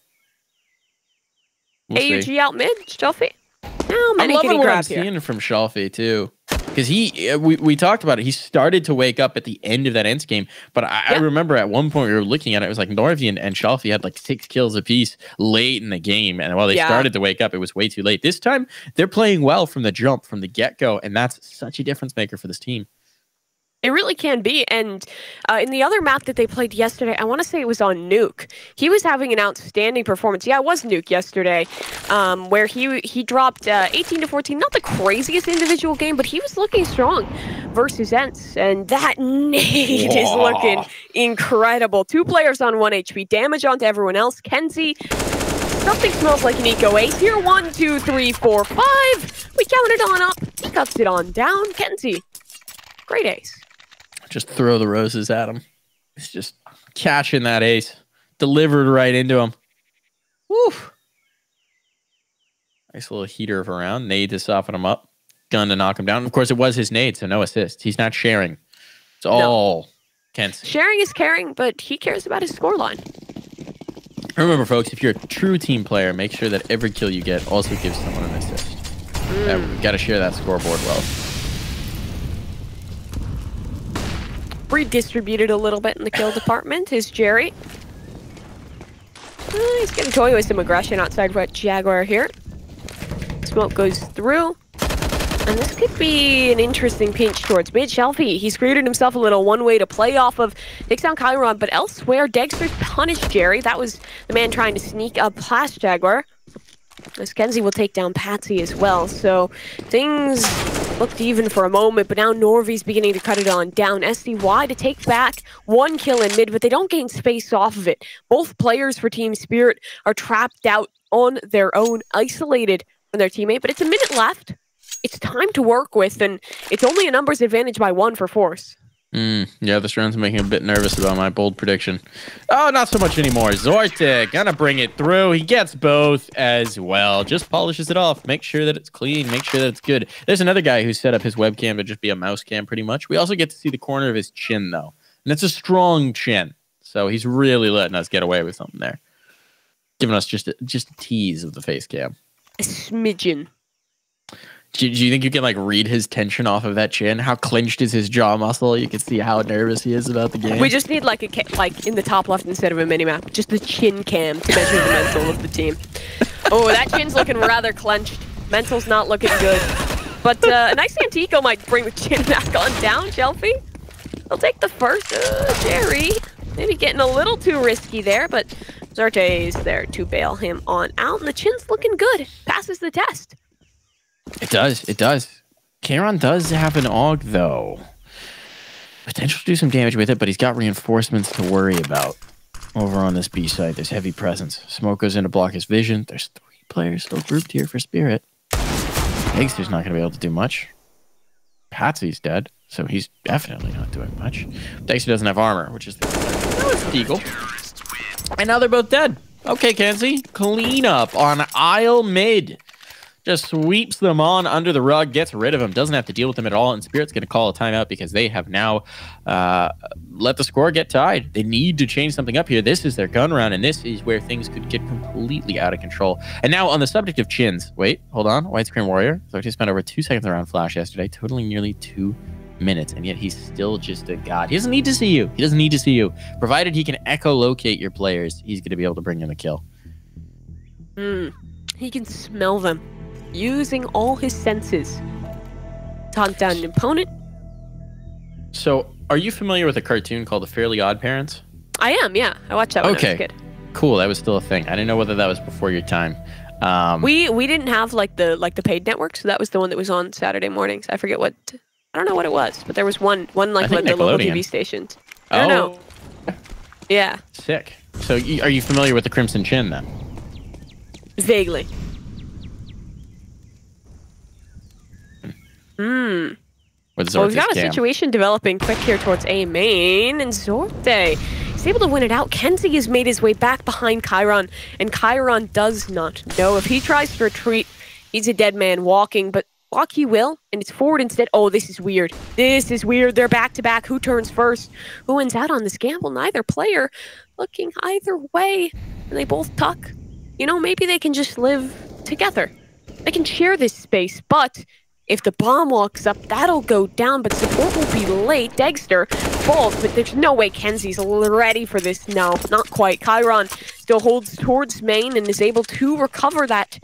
We'll AUG see. out mid, Shelfie. How many I'm can he loving what I'm grab here? seeing from Shalfie too, because we talked about it. He started to wake up at the end of that ENCE game, but I remember at one point we were looking at it. It was like Norvi and Shalfie had like 6 kills apiece late in the game, and while they started to wake up, it was way too late. This time they're playing well from the jump, from the get go, and that's such a difference maker for this team. It really can be. And in the other map that they played yesterday, I want to say it was on Nuke. He was having an outstanding performance. Yeah, it was Nuke yesterday, where he dropped 18 to 14. Not the craziest individual game, but he was looking strong versus ENCE. And that nade is looking incredible. 2 players on 1 HP. Damage onto everyone else. Kenzie, something smells like an eco ace here. 1, 2, 3, 4, 5. We counted on up. He cuts it on down. Kenzie, great ace. Just throw the roses at him. It's just catching that ace. Delivered right into him. Woo! Nice little heater of a round. Nade to soften him up. Gun to knock him down. Of course, it was his nade, so no assist. He's not sharing. It's all Kent's. Sharing is caring, but he cares about his scoreline. Remember, folks, if you're a true team player, make sure that every kill you get also gives someone an assist. Got to share that scoreboard well. Redistributed a little bit in the kill department is Jerry. He's going to toy with some aggression outside Red Jaguar here. Smoke goes through. And this could be an interesting pinch towards mid. Shelfie, he's created himself a little one way to play off of. Takes down Chiron, but elsewhere, Dexter's punished Jerry. That was the man trying to sneak up past Jaguar. As Kenzie will take down Patsy as well. So things looked even for a moment, but now Norvi's beginning to cut it on down. SCY to take back 1 kill in mid, but they don't gain space off of it. Both players for Team Spirit are trapped out on their own, isolated from their teammate, but it's a minute left. It's time to work with, and it's only a numbers advantage by 1 for forZe. Yeah, this round's making a bit nervous about my bold prediction. Oh, not so much anymore. Zorte gonna bring it through. He gets both as well. Just polishes it off. Make sure that it's clean. Make sure that it's good. There's another guy who set up his webcam to just be a mouse cam pretty much. We also get to see the corner of his chin, though. And it's a strong chin. So he's really letting us get away with something there. Giving us just a tease of the face cam. A smidgen. Do you think you can like read his tension off of that chin? How clenched is his jaw muscle? You can see how nervous he is about the game. We just need like like in the top left instead of a minimap, just the chin cam to measure the mental of the team. Oh, that chin's looking rather clenched. Mental's not looking good. But a nice Antico might bring the chin back on down, Chelsea. They'll take the first. Jerry, maybe getting a little too risky there, but Zorte is there to bail him on out, and the chin's looking good. Passes the test. It does. It does. Kayron does have an AUG, though. Potential to do some damage with it, but he's got reinforcements to worry about. Over on this B side, there's heavy presence. Smoke goes in to block his vision. There's 3 players still grouped here for Spirit. Dexter's not going to be able to do much. Patsy's dead, so he's definitely not doing much. Dexter doesn't have armor, which is the Eagle. And now they're both dead. Okay, Kenzie. Clean up on aisle mid. Just sweeps them on under the rug, gets rid of them, doesn't have to deal with them at all, and Spirit's going to call a timeout because they have now let the score get tied. They need to change something up here. This is their gun round, and this is where things could get completely out of control. And now on the subject of chins, wait, hold on, Widescreen Warrior. So he spent over 2 seconds around Flash yesterday, totaling nearly 2 minutes, and yet he's still just a god. He doesn't need to see you. He doesn't need to see you. Provided he can echolocate your players, he's going to be able to bring in a kill. He can smell them. Using all his senses to hunt down an opponent. So, are you familiar with a cartoon called The Fairly Odd Parents? I am, yeah. I watched that when I was a kid. Cool. That was still a thing. I didn't know whether that was before your time. We didn't have like the paid network, so that was the one that was on Saturday mornings. I forget what. I don't know what it was, but there was one like the local TV stations. I don't know. Yeah. Sick. So, are you familiar with the Crimson Chin then? Vaguely. Well, we've got a situation developing quick here towards A main, and Zorte is able to win it out. Kenzie has made his way back behind Kayron, and Kayron does not know. If he tries to retreat, he's a dead man walking, but walk he will, and it's forward instead. Oh, this is weird. This is weird. They're back-to-back. Who turns first? Who wins out on this gamble? Neither player looking either way, and they both tuck. You know, maybe they can just live together. They can share this space, but if the bomb walks up, that'll go down, but support will be late. Dexter falls, but there's no way Kenzie's ready for this. No, not quite. Kayron still holds towards main and is able to recover that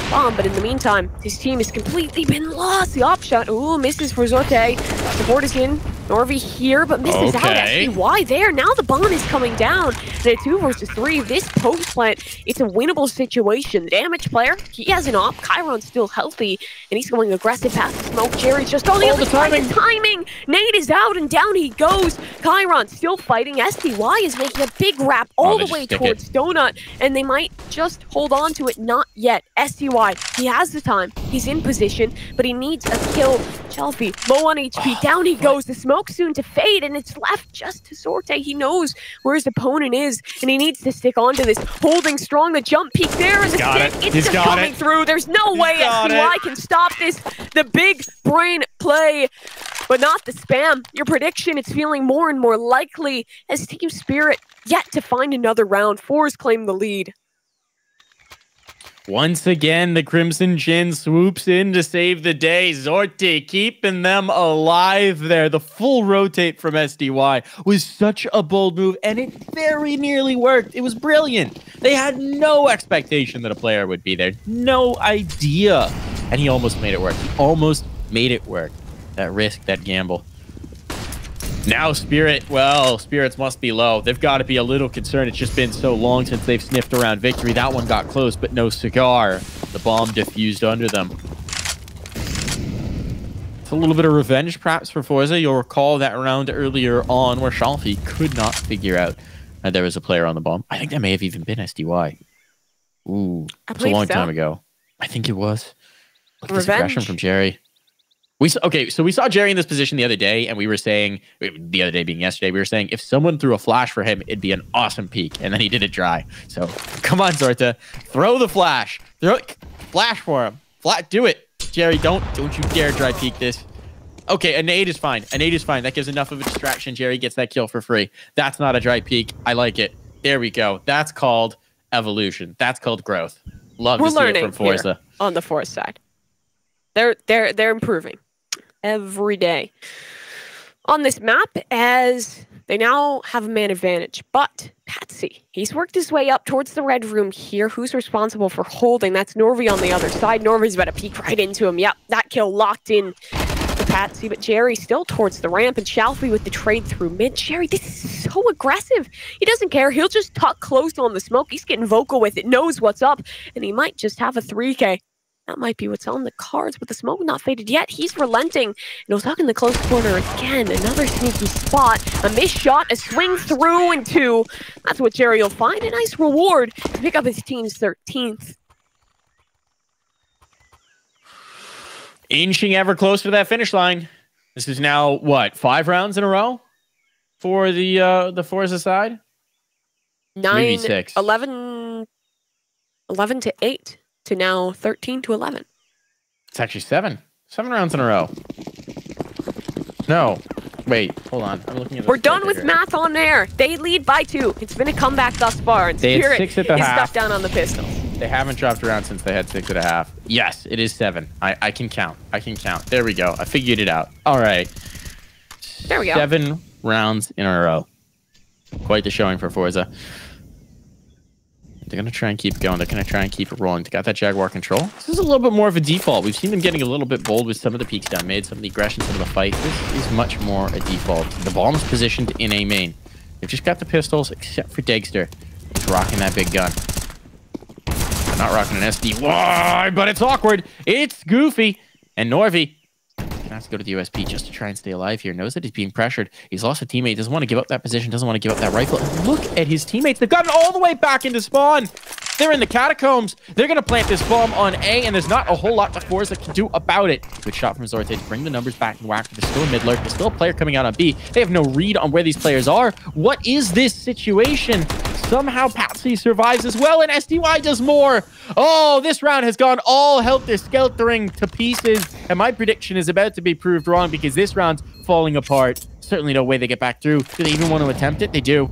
bomb, but in the meantime, his team has completely been lost. The op shot, ooh, misses for Zorte. Support is in. Norvi here, but misses out. SDY there. Now the bomb is coming down. And a 2 versus 3. This post plant, it's a winnable situation. The damage player, he has an op. Kayron's still healthy, and he's going aggressive past the smoke. Jerry's just on the other side. The timing. Nate is out, and down he goes. Kayron still fighting. SDY is making a big wrap all the way towards Donut, and they might just hold on to it. Not yet. SDY, he has the time. He's in position, but he needs a kill. Chelfie, low on HP. Down he goes. The smoke soon to fade, and it's left just to Zorte. He knows where his opponent is, and he needs to stick onto this. Holding strong, the jump peak there is a stick. It's just coming through. There's no way SDY can stop this. The big brain play, but not the spam. Your prediction, it's feeling more and more likely as Team Spirit yet to find another round. forZe claim the lead. Once again, the Crimson Chin swoops in to save the day. Zorte keeping them alive there. The full rotate from SDY was such a bold move, and it very nearly worked. It was brilliant. They had no expectation that a player would be there. No idea. And he almost made it work. He almost made it work. That risk, that gamble. Now Spirit, well, Spirits must be low. They've got to be a little concerned. It's just been so long since they've sniffed around victory. That one got close, but no cigar. The bomb diffused under them. It's a little bit of revenge, perhaps, for forZe. You'll recall that round earlier on where Shalfie could not figure out that there was a player on the bomb. I think that may have even been SDY. Ooh, it's a long time ago. I think it was. Look at this aggression from Jerry. So we saw Jerry in this position the other day, and we were saying, the other day being yesterday, we were saying if someone threw a flash for him, it'd be an awesome peek, and then he did it dry. So come on, Zorta, throw the flash, flash for him, do it, Jerry. Don't you dare dry peek this. Okay, a nade is fine. A nade is fine. That gives enough of a distraction. Jerry gets that kill for free. That's not a dry peek. I like it. There we go. That's called evolution. That's called growth. Love to see it from forZe. On the forZe side. They're improving every day on this map, as they now have a man advantage. But patzE, he's worked his way up towards the red room here. Who's responsible for holding? That's Norvi on the other side. Norvi's about to peek right into him. Yep, that kill locked in the patzE, but Jerry still towards the ramp, and Shalfie with the trade through mid. Jerry, this is so aggressive. He doesn't care. He'll just tuck close on the smoke. He's getting vocal with it, knows what's up, and he might just have a 3K. That might be what's on the cards, but the smoke not faded yet. He's relenting, and he'll tuck in the close corner again. Another sneaky spot. A missed shot, a swing through and 2. That's what Jerry will find. A nice reward to pick up his team's 13th. Inching ever closer to that finish line. This is now, what, 5 rounds in a row for the forZe side? 9, maybe 6. 11 to 8 to now 13 to 11. It's actually 7. 7 rounds in a row. No. Wait, hold on. I'm looking at We're done with math on air. They lead by 2. It's been a comeback thus far, and they Spirit had 6 at the is half. stuck down on the pistol. They haven't dropped around since they had 6.5. Yes, it is 7. I can count. I can count. There we go. I figured it out. All right. There we go. 7 rounds in a row. Quite the showing for forZe. They're going to try and keep going. They're going to try and keep it rolling. They got that Jaguar control. This is a little bit more of a default. We've seen them getting a little bit bold with some of the peaks down mid, some of the aggression, some of the fight. This is much more a default. The bomb's positioned in A main. They've just got the pistols, except for Degster. He's rocking that big gun. They're not rocking an SD. Why? But it's awkward. It's goofy. And Norvi has to go to the USP just to try and stay alive here. Knows that he's being pressured. He's lost a teammate. Doesn't want to give up that position. Doesn't want to give up that rifle. And look at his teammates. They've gotten all the way back into spawn. They're in the catacombs. They're going to plant this bomb on A, and there's not a whole lot the forZe can do about it. Good shot from Zorte to bring the numbers back and whack. There's still a mid lurk. There's still a player coming out on B. They have no read on where these players are. What is this situation? Somehow patzE survives as well, and SDY does more. Oh, this round has gone all helter-skeltering to pieces, and my prediction is about to be proved wrong because this round's falling apart. Certainly no way they get back through. Do they even want to attempt it? They do.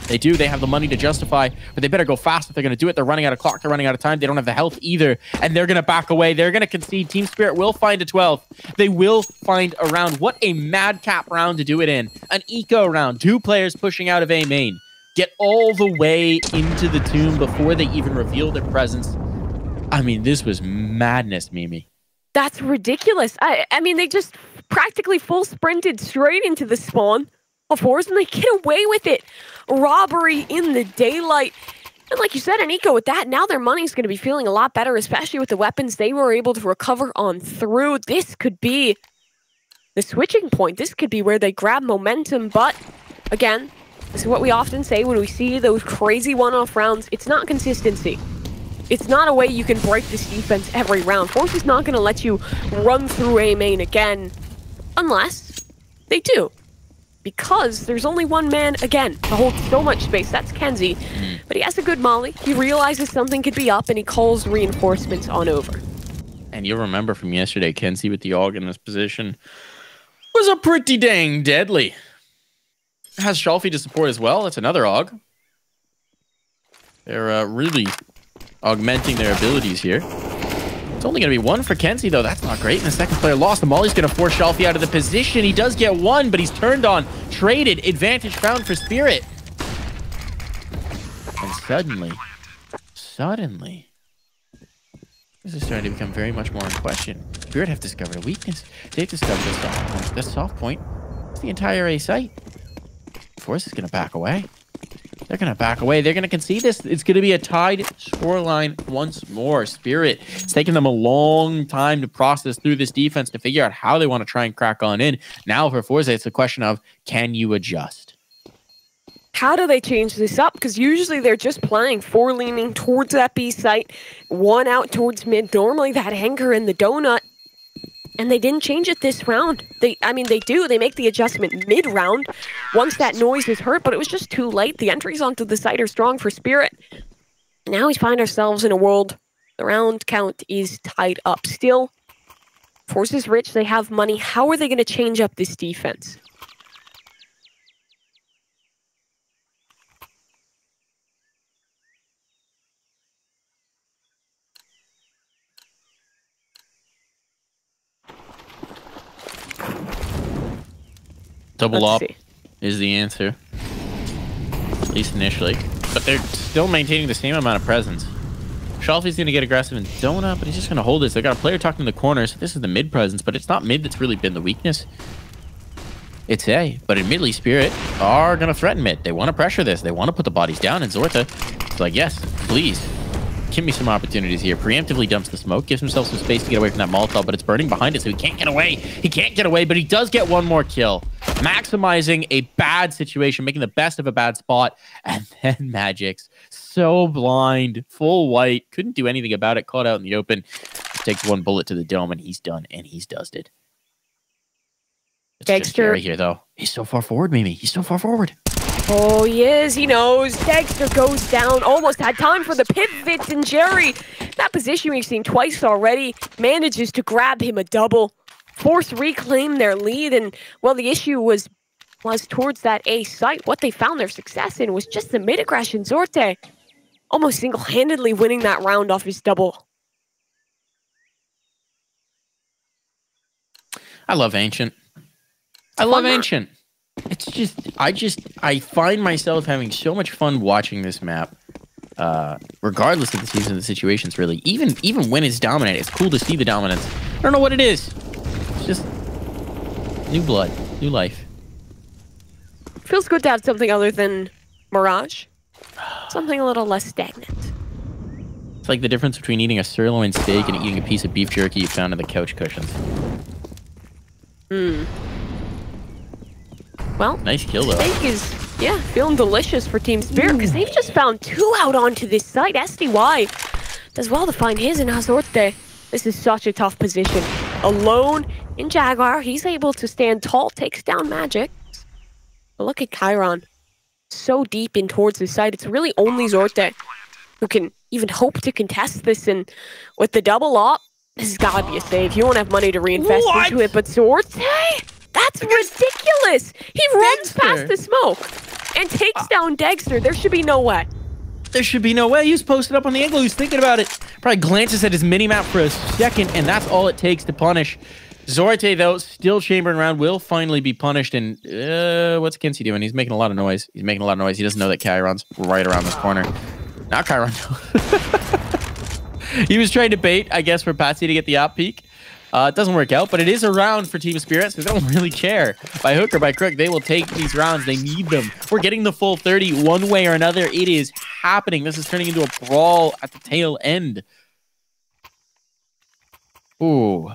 They do. They have the money to justify, but they better go fast if they're going to do it. They're running out of clock. They're running out of time. They don't have the health either, and they're going to back away. They're going to concede. Team Spirit will find a 12. They will find a round. What a madcap round to do it in. An eco round. 2 players pushing out of A main. Get all the way into the tomb before they even reveal their presence. I mean, this was madness, Mimi. That's ridiculous. I mean, they just practically full sprinted straight into the spawn of forZe, and they get away with it. Robbery in the daylight. And like you said, an eco with that, now their money's going to be feeling a lot better, especially with the weapons they were able to recover on through. This could be the switching point. This could be where they grab momentum, but again, this is what we often say when we see those crazy one-off rounds. It's not consistency. It's not a way you can break this defense every round. forZe is not going to let you run through A main again unless they do. Because there's only one man, again, to hold so much space. That's kenzie. But he has a good molly. He realizes something could be up, and he calls reinforcements on over. And you'll remember from yesterday, kenzie with the AUG in this position was a pretty dang deadly. Has Shalfie to support as well. That's another AUG. They're really augmenting their abilities here. It's only going to be 1 for kenzie, though. That's not great. And the second player lost. The molly's going to force Shalfie out of the position. He does get 1, but he's turned on. Traded. Advantage found for Spirit. And suddenly, this is starting to become very much more in question. Spirit have discovered a weakness. They've discovered a soft point. The soft point is the entire A site. forZe is going to back away. They're going to back away. They're going to concede this. It's going to be a tied scoreline once more. Spirit, it's taken them a long time to process through this defense to figure out how they want to try and crack on in. Now for forZe, it's a question of, can you adjust? How do they change this up? Because usually they're just playing 4 leaning towards that B site, 1 out towards mid. Normally that anchor in the donut. And they didn't change it this round. They do. They make the adjustment mid-round once that noise is heard, but it was just too late. The entries onto the site are strong for Spirit. Now we find ourselves in a world, the round count is tied up. Still, forZe's rich, they have money. How are they going to change up this defense? Double up See. is the answer, at least initially. But they're still maintaining the same amount of presence. Shelfie's going to get aggressive in donut, but he's just going to hold this. They got a player talking in the corner, so this is the mid presence, but it's not mid that's really been the weakness. It's A, but admittedly, Spirit are going to threaten mid. They want to pressure this. They want to put the bodies down, and Zorta is like, yes, please. Give me some opportunities here. Preemptively dumps the smoke, gives himself some space to get away from that Molotov, but it's burning behind it, so he can't get away. He can't get away, but he does get one more kill. Maximizing a bad situation, making the best of a bad spot, and then Magic's so blind, full white, couldn't do anything about it, caught out in the open. Takes one bullet to the dome, and he's done, and he's dusted. It's just scary here, though. He's so far forward, Mimi. He's so far forward. Oh, he is. He knows. Dexter goes down. Almost had time for the pivot, and Jerry, that position we've seen twice already, manages to grab him a double. forZe reclaim their lead, and, well, the issue was towards that A site. What they found their success in was just the mid-aggression. Zorte almost single-handedly winning that round off his double. I love Ancient. I love Ancient. It's just, I find myself having so much fun watching this map. Regardless of the season, the situations, really. Even when it's dominant, it's cool to see the dominance. I don't know what it is. It's just new blood, new life. Feels good to have something other than Mirage. Something a little less stagnant. It's like the difference between eating a sirloin steak and eating a piece of beef jerky you found in the couch cushions. Well, nice kill though. Steak is, yeah, feeling delicious for Team Spirit because they've just found two out onto this site. SDY does well to find his, and Azorte. This is such a tough position. Alone in Jaguar, he's able to stand tall, takes down Magic. But look at Chiron. So deep in towards the site. It's really only Zorte who can even hope to contest this, and with the double op, this has got to be a save. You won't have money to reinvest into it, but Zorte? That's ridiculous! He runs past the smoke and takes down Dexter. There should be no way. There should be no way. He was posted up on the angle. He was thinking about it. Probably glances at his mini-map for a second, and that's all it takes to punish. Zorte, though, still chambering around, will finally be punished. And what's Kinsey doing? He's making a lot of noise. He doesn't know that Chiron's right around this corner. Not Chiron. He was trying to bait, I guess, for Patsy to get the op peak. It doesn't work out, but it is a round for Team Spirit, so they don't really care. By hook or by crook, they will take these rounds. They need them. We're getting the full 30 one way or another. It is happening. This is turning into a brawl at the tail end. Ooh.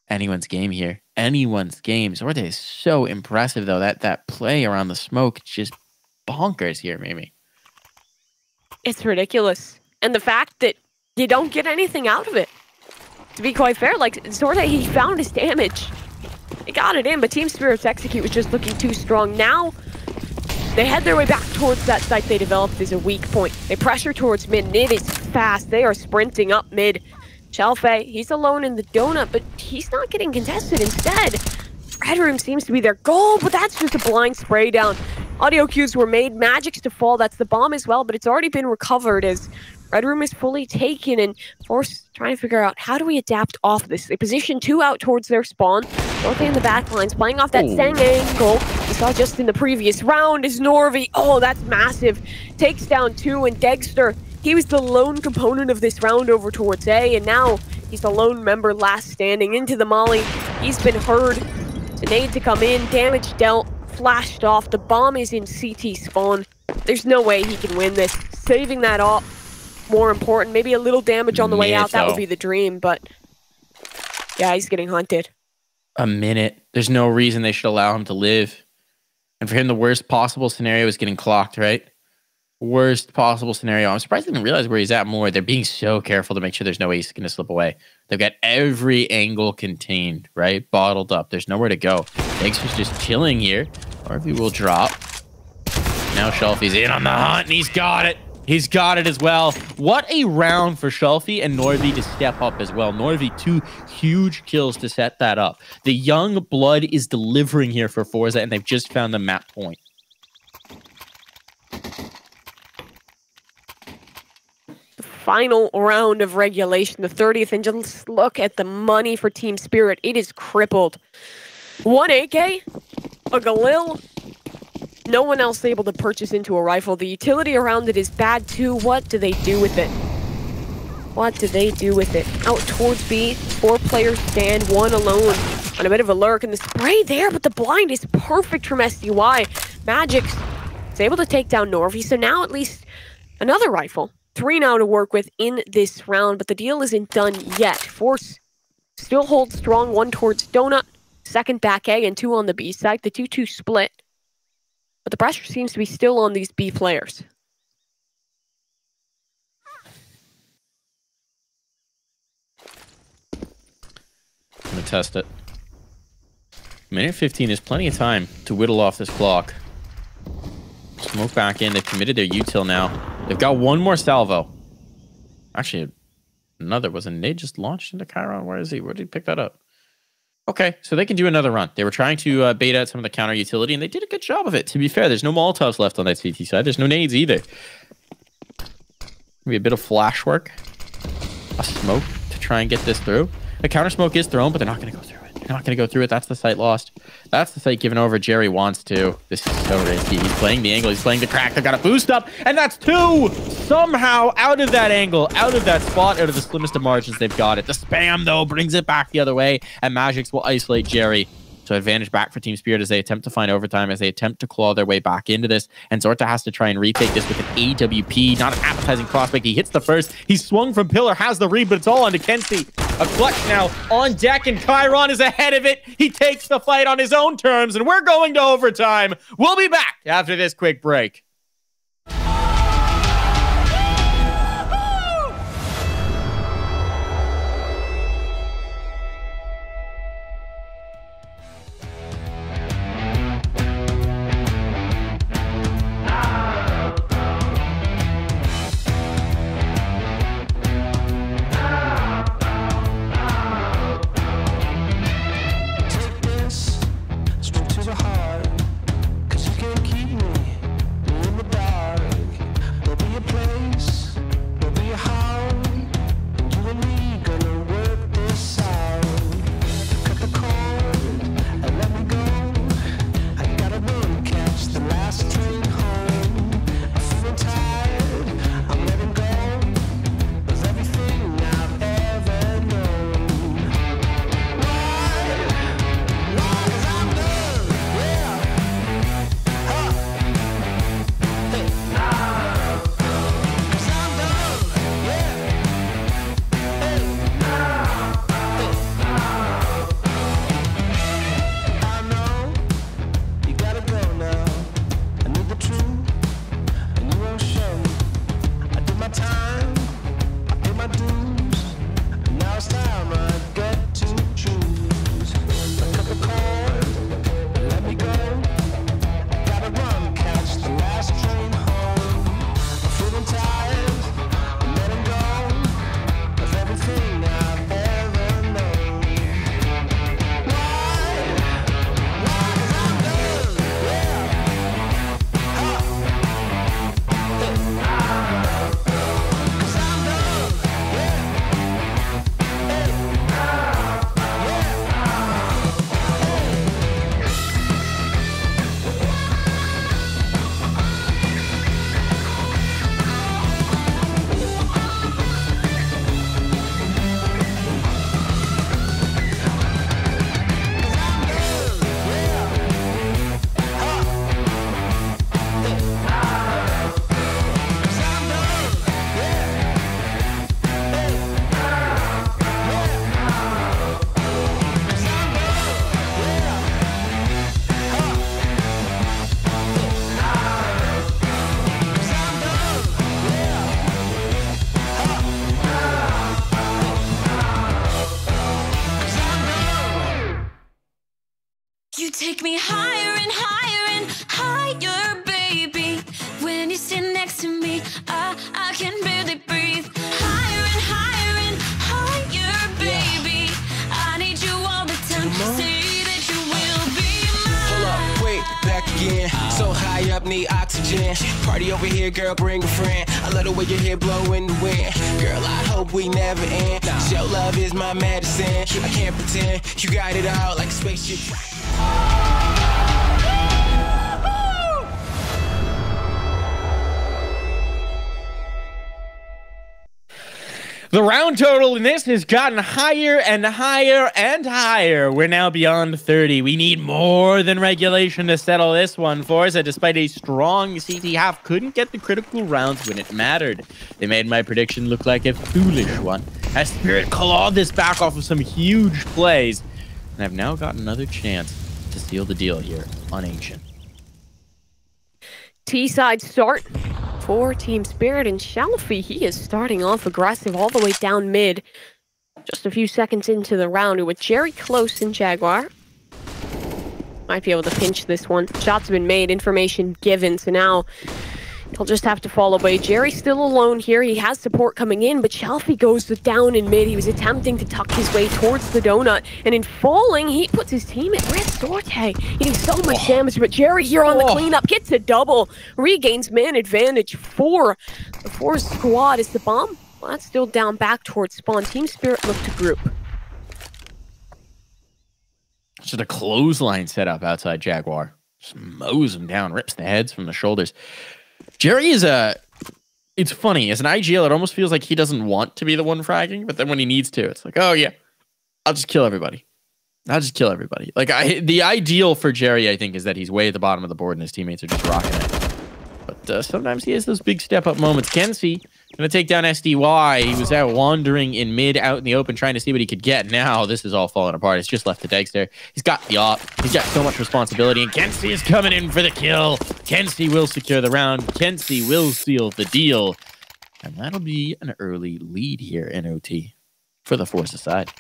Anyone's game here. Anyone's game. Zorte is so impressive, though. That play around the smoke, just bonkers here, maybe. It's ridiculous. And the fact that you don't get anything out of it. To be quite fair, like, Zorte, he found his damage. He got it in, but Team Spirit's execute was just looking too strong. Now, they head their way back towards that site they developed as a weak point. They pressure towards mid. Mid is fast. They are sprinting up mid. Shelfe, he's alone in the donut, but he's not getting contested. Instead, Red Room seems to be their goal, but that's just a blind spray down. Audio cues were made. Magic's to fall. That's the bomb as well, but it's already been recovered as Red Room is fully taken, and forZe trying to figure out how do we adapt off this. They position two out towards their spawn. Both in the back lines, playing off that same angle we saw just in the previous round is Norvi. Oh, that's massive. Takes down two, and Dexter, he was the lone component of this round over towards A, and now he's the lone member last standing into the molly. He's been heard. Grenade to come in, damage dealt, flashed off. The bomb is in CT spawn. There's no way he can win this. Saving that off, more important. Maybe a little damage on the way out. That would be the dream, but yeah, he's getting hunted. A minute. There's no reason they should allow him to live. And for him, the worst possible scenario is getting clocked, right? Worst possible scenario. I'm surprised they didn't realize where he's at more. They're being so careful to make sure there's no way he's going to slip away. They've got every angle contained, right? Bottled up. There's nowhere to go. Dexter's just chilling here. Or if he will drop. Now Shelfie's in on the hunt, and he's got it. He's got it as well. What a round for Shelfie and Norvi to step up as well. Norvi, 2 huge kills to set that up. The young blood is delivering here for forZe, and they've just found the map point. The final round of regulation, the 30th, and just look at the money for Team Spirit. It is crippled. 1 AK, a Galil. No one else able to purchase into a rifle. The utility around it is bad too. What do they do with it? What do they do with it? Out towards B, 4 players stand, 1 alone on a bit of a lurk. And the spray there, but the blind is perfect from SDY. Magic is able to take down Norvi, so now at least another rifle. 3 now to work with in this round, but the deal isn't done yet. forZe still holds strong, 1 towards Donut, 2nd back A, and 2 on the B side. The 2-2 split. But the pressure seems to be still on these B players. I'm going to test it. Minute 15 is plenty of time to whittle off this clock. Smoke back in. They've committed their util now. They've got 1 more salvo. Actually, another. Was a nade just launched into Chiron? Where is he? Where did he pick that up? Okay, so they can do another run. They were trying to bait out some of the counter utility, and they did a good job of it. To be fair, there's no Molotovs left on that CT side. There's no nades either. Maybe a bit of flash work. A smoke to try and get this through. The counter smoke is thrown, but they're not going to go through it. They're not going to go through it. That's the site lost. That's the site given over. Jerry wants to. This is so risky. He's playing the angle. He's playing the crack. They've got a boost up, and that's 2! Somehow out of that angle, out of that spot, out of the slimmest of margins, they've got it. The spam, though, brings it back the other way, and Magix will isolate Jerry. So advantage back for Team Spirit as they attempt to find overtime, as they attempt to claw their way back into this. And Zorta has to try and retake this with an AWP. Not an appetizing prospect. He hits the first. He swung from pillar, has the read, but it's all onto Kenzie. A clutch now on deck, and Chiron is ahead of it. He takes the fight on his own terms, and we're going to overtime. We'll be back after this quick break. Take me higher and higher and higher, baby. When you sit next to to me. I can barely breathe. Higher and higher and higher, baby. I need you all the time. Say that you will be mine. Hold up, wait, back again. So high up, need oxygen. Party over here, girl, bring a friend. I love the way your hair blow in the wind. Girl, I hope we never end. Your love is my medicine. I can't pretend you got it all like a spaceship. The round total in this has gotten higher and higher and higher. We're now beyond 30. We need more than regulation to settle this one. forZe, despite a strong CT half, couldn't get the critical rounds when it mattered. They made my prediction look like a foolish one, as Spirit clawed this back off of some huge plays, and I've now got another chance to seal the deal here on Ancient. T-side start for Team Spirit, and Shalfie, he is starting off aggressive all the way down mid. Just a few seconds into the round with Jerry close in Jaguar. Might be able to pinch this one. Shots have been made, information given, so now he'll just have to fall away. Jerry's still alone here. He has support coming in, but Shalfie goes down in mid. He was attempting to tuck his way towards the donut, and in falling, he puts his team at risk. sorte getting so much damage, but Jerry here on the cleanup gets a double, regains man advantage for the forZe squad. Is the bomb? Well, that's still down back towards spawn. Team Spirit look to group. Just a clothesline set up outside Jaguar. Just mows him down, rips the heads from the shoulders. Jerry is it's funny. As an IGL, it almost feels like he doesn't want to be the one fragging, but then when he needs to, it's like, oh yeah, I'll just kill everybody. Like, the ideal for Jerry, I think, is that he's way at the bottom of the board and his teammates are just rocking it. But sometimes he has those big step-up moments. Kenzie going to take down SDY. He was out wandering in mid, out in the open, trying to see what he could get. Now this is all falling apart. It's just left to Degster. He's got the op. He's got so much responsibility, and Kenzie is coming in for the kill. Kenzie will secure the round. Kenzie will seal the deal. And that'll be an early lead here in OT for the forZe side.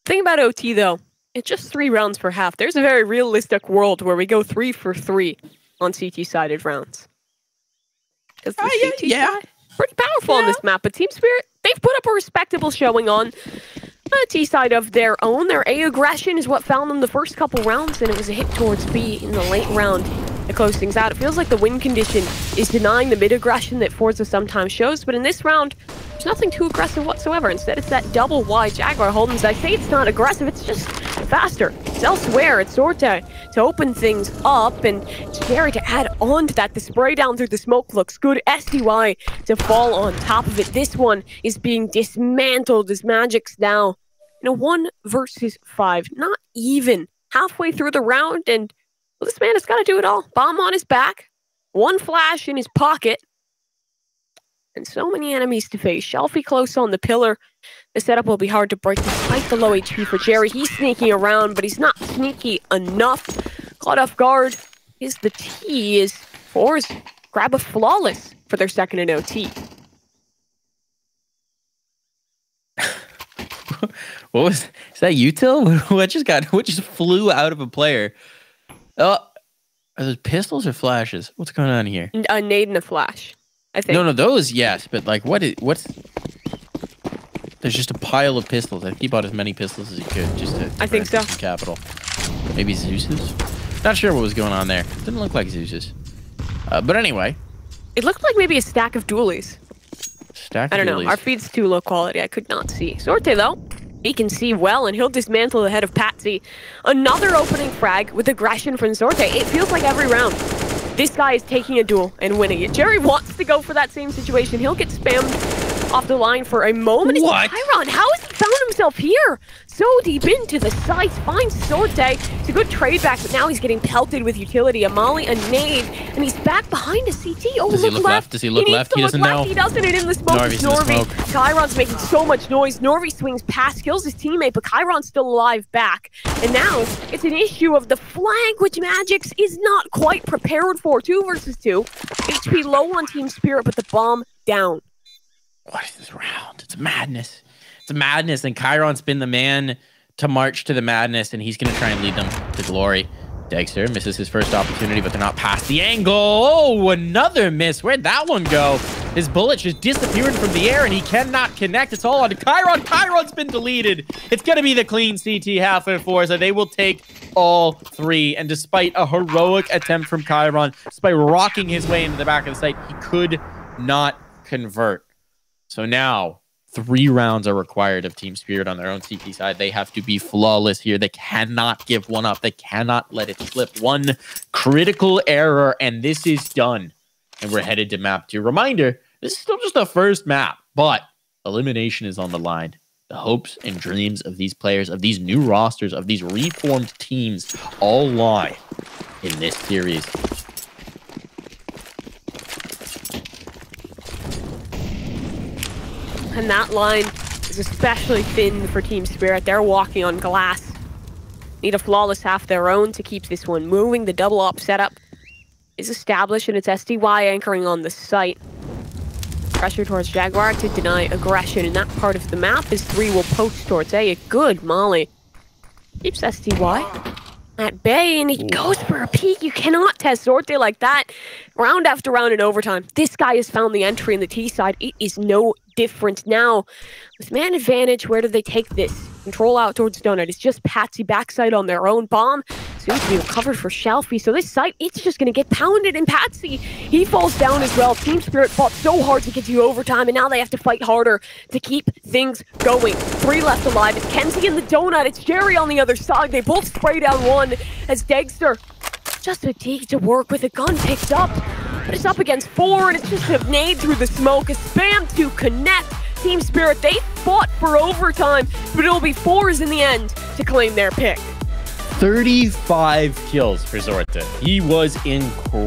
Thing about OT, though, it's just 3 rounds per half. There's a very realistic world where we go 3 for 3 on CT-sided rounds. Because the CT side, pretty powerful on this map. But Team Spirit, they've put up a respectable showing on a T-side of their own. Their A aggression is what found them the first couple rounds, and it was a hit towards B in the late round to close things out. It feels like the win condition is denying the mid-aggression that forZe sometimes shows, but in this round, there's nothing too aggressive whatsoever. Instead, it's that double wide Jaguar Holdens. I say it's not aggressive, it's just faster. It's elsewhere. It's sorte to open things up, and Jerry to add on to that. The spray down through the smoke looks good. SDY to fall on top of it. This one is being dismantled as Magic's now in a 1 versus 5. Not even halfway through the round, and well, this man has got to do it all. Bomb on his back, 1 flash in his pocket, and so many enemies to face. Shalfie close on the pillar. The setup will be hard to break despite the low HP for Jerry. He's sneaking around, but he's not sneaky enough. Caught off guard is the T. Is forZe grab a flawless for their second in OT. What was, is that util? What just flew out of a player? Oh, are those pistols or flashes? What's going on here? A nade and a flash, I think. No, those, yes, but like, what's... There's just a pile of pistols. I think he bought as many pistols as he could just to I think so. Some capital. Maybe Zeus's? Not sure what was going on there. Didn't look like Zeus's. But anyway. It looked like maybe a stack of dualies. Stack of I don't dualies. know. Our feed's too low quality. I could not see. sorte, though, he can see well, and he'll dismantle the head of Patsy. Another opening frag with aggression from sorte. It feels like every round this guy is taking a duel and winning it. Jerry wants to go for that same situation. He'll get spammed off the line for a moment. What? Chiron, how has he found himself here? So deep into the sights, finds sorte. It's a good trade back, but now he's getting pelted with utility. A molly, a nade, and he's back behind a CT. Oh, Does he look left? Does he look left? He doesn't know. He doesn't, and in the smoke is Norvi. Chiron's making so much noise. Norvi swings past, kills his teammate, but Chiron's still alive back. And now it's an issue of the flank, which Magix is not quite prepared for. 2 versus 2. HP low on Team Spirit, but the bomb down. What is this round? It's madness. It's madness, and Chiron's been the man to march to the madness, and he's going to try and lead them to glory. Dexter misses his first opportunity, but they're not past the angle. Oh, another miss. Where'd that one go? His bullet just disappeared from the air, and he cannot connect. It's all on Chiron. Chiron's been deleted. It's going to be the clean CT half for forZe. They will take all three. And despite a heroic attempt from Chiron, despite rocking his way into the back of the site, he could not convert. So now 3 rounds are required of Team Spirit on their own CT side. They have to be flawless here. They cannot give one up. They cannot let it slip. One critical error, and this is done. And we're headed to map 2. Reminder, this is still just the first map, but elimination is on the line. The hopes and dreams of these players, of these new rosters, of these reformed teams all lie in this series. And that line is especially thin for Team Spirit. They're walking on glass. Need a flawless half their own to keep this one moving. The double op setup is established, and it's SDY anchoring on the site. Pressure towards Jaguar to deny aggression in that part of the map as 3 will post towards A. A good molly. Keeps SDY at bay, and he goes for a peek. You cannot test Sorte like that. Round after round in overtime. This guy has found the entry in the T side. It is no different now. With man advantage, where do they take this? Control out towards Donut. It's just Patsy backside on their own. Bomb seems to be recovered for Shelfie. So this site, it's just going to get pounded. And Patsy, he falls down as well. Team Spirit fought so hard to get to overtime, and now they have to fight harder to keep things going. 3 left alive. It's Kenzie and the Donut. It's Jerry on the other side. They both spray down one as Dexter just fatigued to work with. A gun picked up, but it's up against 4, and it's just a nade through the smoke. A spam to connect. Team Spirit, they fought for overtime, but it'll be forZe in the end to claim their pick. 35 kills for Zorta. He was incredible.